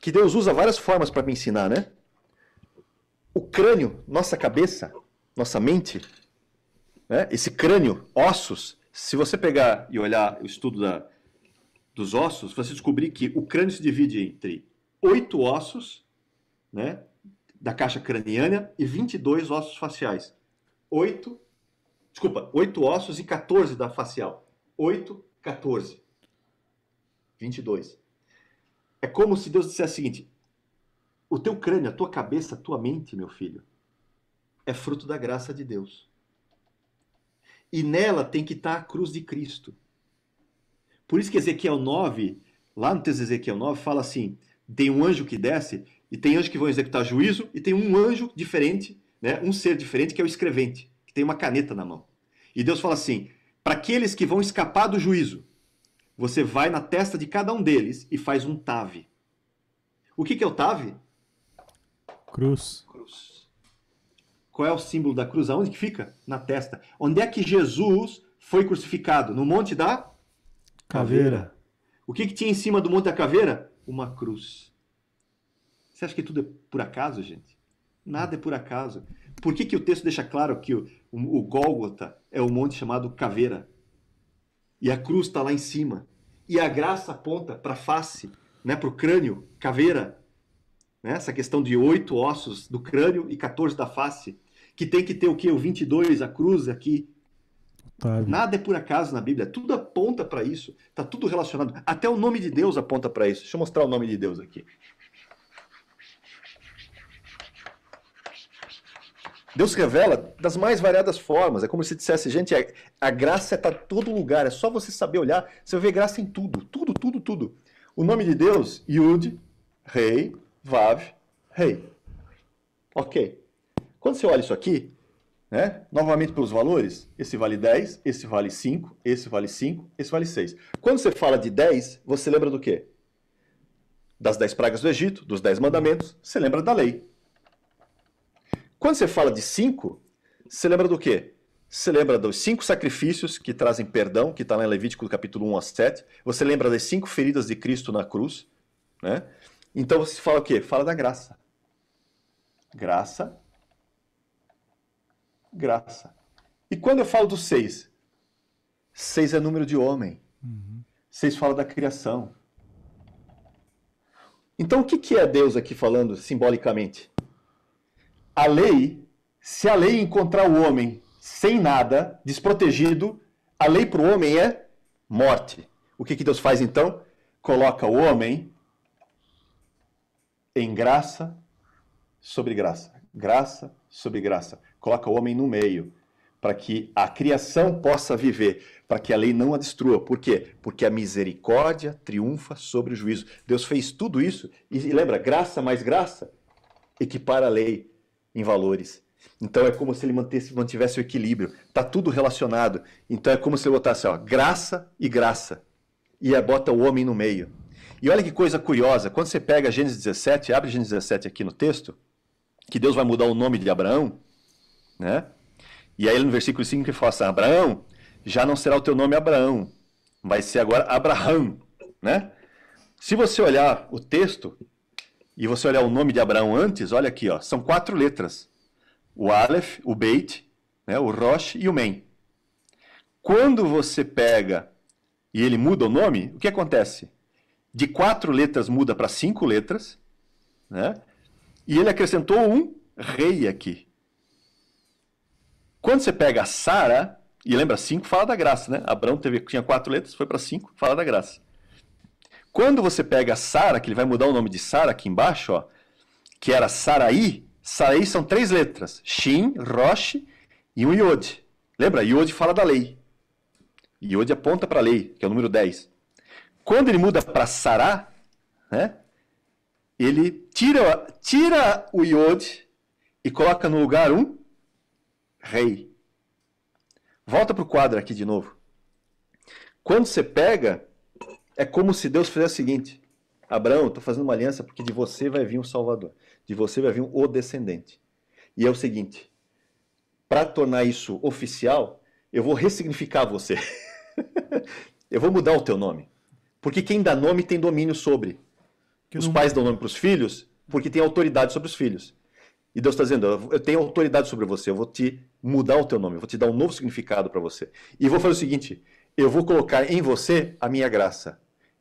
Que Deus usa várias formas para me ensinar, né? O crânio, nossa cabeça, nossa mente, né? Esse crânio, ossos, se você pegar e olhar o estudo dos ossos, você descobrir que o crânio se divide entre 8 ossos, né, da caixa craniana e 22 ossos faciais. 8 ossos e 14 da facial. 8, 14. 22. É como se Deus dissesse o seguinte: o teu crânio, a tua cabeça, a tua mente, meu filho, é fruto da graça de Deus. E nela tem que estar a cruz de Cristo. Por isso que Ezequiel 9, lá no texto de Ezequiel 9, fala assim, tem um anjo que desce, e tem anjos que vão executar juízo, e tem um anjo diferente, né, um ser diferente, que é o escrevente, que tem uma caneta na mão. E Deus fala assim, para aqueles que vão escapar do juízo, você vai na testa de cada um deles e faz um Tav. O que é o Tav? Cruz. Qual é o símbolo da cruz? Aonde que fica? Na testa. Onde é que Jesus foi crucificado? No Monte da Caveira. O que tinha em cima do Monte da Caveira? Uma cruz. Você acha que tudo é por acaso, gente? Nada é por acaso. Por que o texto deixa claro que o Gólgota é o monte chamado Caveira? E a cruz está lá em cima. E a graça aponta para a face, né, para o crânio, caveira. Né? Essa questão de 8 ossos do crânio e 14 da face. Que tem que ter o quê? O 22, a cruz aqui. Otávio. Nada é por acaso na Bíblia. Tudo aponta para isso. Está tudo relacionado. Até o nome de Deus aponta para isso. Deixa eu mostrar o nome de Deus aqui. Deus revela das mais variadas formas. É como se dissesse, gente, a graça está em todo lugar. É só você saber olhar. Você vai ver graça em tudo. Tudo, tudo, tudo. O nome de Deus, Yud, Rei, Vav, Rei. Ok. Quando você olha isso aqui, né, novamente pelos valores, esse vale 10, esse vale 5, esse vale 5, esse vale 6. Quando você fala de 10, você lembra do quê? Das 10 pragas do Egito, dos 10 mandamentos, você lembra da lei. Quando você fala de 5, você lembra do quê? Você lembra dos 5 sacrifícios que trazem perdão, que está lá em Levítico, do capítulo 1 a 7. Você lembra das 5 feridas de Cristo na cruz. Né? Então você fala o quê? Fala da graça. Graça. Graça. E quando eu falo do 6? 6 é número de homem. 6 fala da criação. Então o que é Deus aqui falando simbolicamente? A lei, se a lei encontrar o homem sem nada, desprotegido, a lei para o homem é morte. O que Deus faz então? Coloca o homem em graça sobre graça. Graça sobre graça. Coloca o homem no meio, para que a criação possa viver, para que a lei não a destrua. Por quê? Porque a misericórdia triunfa sobre o juízo. Deus fez tudo isso, e lembra, graça mais graça equipara a lei em valores. Então é como se ele mantivesse o equilíbrio. Está tudo relacionado. Então é como se ele botasse graça e graça. E bota o homem no meio. E olha que coisa curiosa. Quando você pega Gênesis 17, abre Gênesis 17 aqui no texto, que Deus vai mudar o nome de Abraão, né? E aí no versículo 5 ele fala assim, Abraão, já não será o teu nome Abraão, vai ser agora Abraham, né? Se você olhar o texto, e você olhar o nome de Abraão antes, olha aqui, ó, são 4 letras. O Aleph, o Beit, né, o Rosh e o Mem. Quando você pega e ele muda o nome, o que acontece? De 4 letras muda para 5 letras, né? E ele acrescentou um rei aqui. Quando você pega Sara, e lembra, 5 fala da graça, né? Abraão tinha 4 letras, foi para 5, fala da graça. Quando você pega Sara, que ele vai mudar o nome de Sara aqui embaixo, ó, que era Sarai, Sarai são 3 letras, Shin, Rosh e um Yod. Lembra? Yod fala da lei. Yod aponta para a lei, que é o número 10. Quando ele muda para Sará, né, ele tira o Yod e coloca no lugar um rei. Volta para o quadro aqui de novo. Quando você pega, é como se Deus fizesse o seguinte: Abraão, estou fazendo uma aliança porque de você vai vir um Salvador. De você vai vir o descendente. E é o seguinte, para tornar isso oficial, eu vou ressignificar você. Eu vou mudar o teu nome. Porque quem dá nome tem domínio sobre. Os pais dão nome para os filhos porque tem autoridade sobre os filhos. E Deus está dizendo, eu tenho autoridade sobre você, eu vou te mudar o teu nome, eu vou te dar um novo significado para você. E vou fazer o seguinte, eu vou colocar em você a minha graça.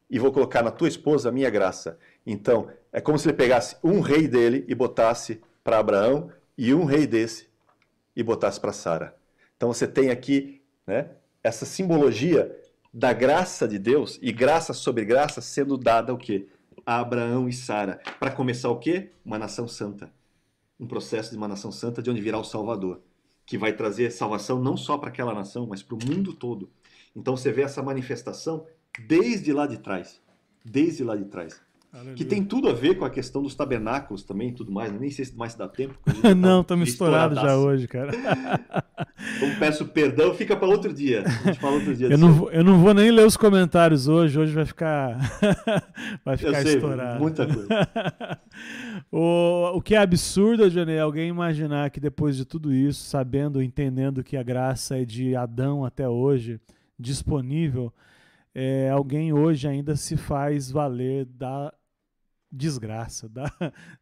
E vou colocar na tua esposa a minha graça. Então, é como se ele pegasse um rei dele e botasse para Abraão, e um rei desse e botasse para Sara. Então você tem aqui, né, essa simbologia da graça de Deus, e graça sobre graça sendo dada o quê? A Abraão e Sara. Para começar o quê? Uma nação santa. Um processo de uma nação santa de onde virá o Salvador, que vai trazer salvação não só para aquela nação, mas para o mundo todo. Então você vê essa manifestação desde lá de trás. Desde lá de trás. que tem tudo a ver com a questão dos tabernáculos também e tudo mais. Nem sei se mais dá tempo. Não, estamos estourados já hoje, cara. Então peço perdão, fica para outro dia. A gente fala outro dia. Eu não vou nem ler os comentários hoje vai ficar estourado. Muita coisa. O que é absurdo, Johnny, é alguém imaginar que depois de tudo isso, sabendo, entendendo que a graça é de Adão até hoje, disponível, alguém hoje ainda se faz valer da desgraça,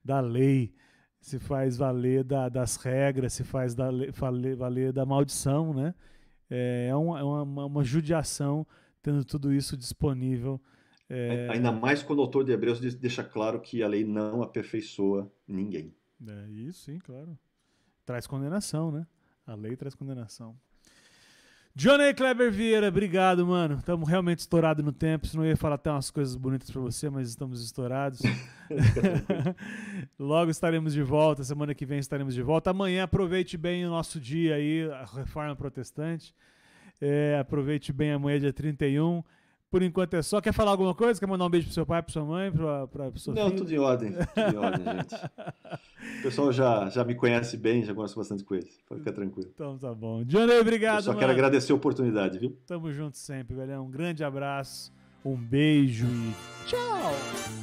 da lei, se faz valer das regras, se faz valer da maldição, né? É uma judiação tendo tudo isso disponível. Ainda mais quando o autor de Hebreus deixa claro que a lei não aperfeiçoa ninguém. Isso, sim, claro. Traz condenação, né? A lei traz condenação. Johnny Kleber Vieira, obrigado, mano. Estamos realmente estourados no tempo. Senão eu ia falar até umas coisas bonitas para você, mas estamos estourados. Logo estaremos de volta. Semana que vem estaremos de volta. Amanhã aproveite bem o nosso dia aí, a Reforma Protestante. Aproveite bem amanhã, dia 31. Por enquanto é só. Quer falar alguma coisa? Quer mandar um beijo pro seu pai, pra sua mãe, pro seu filho? Não, tudo em ordem. Tudo em ordem, gente. O pessoal já me conhece bem, já conhece bastante coisa. Pode ficar tranquilo. Então tá bom. Johnny, obrigado, Eu só quero agradecer a oportunidade, viu? Tamo junto sempre, velho. Um grande abraço, um beijo e tchau!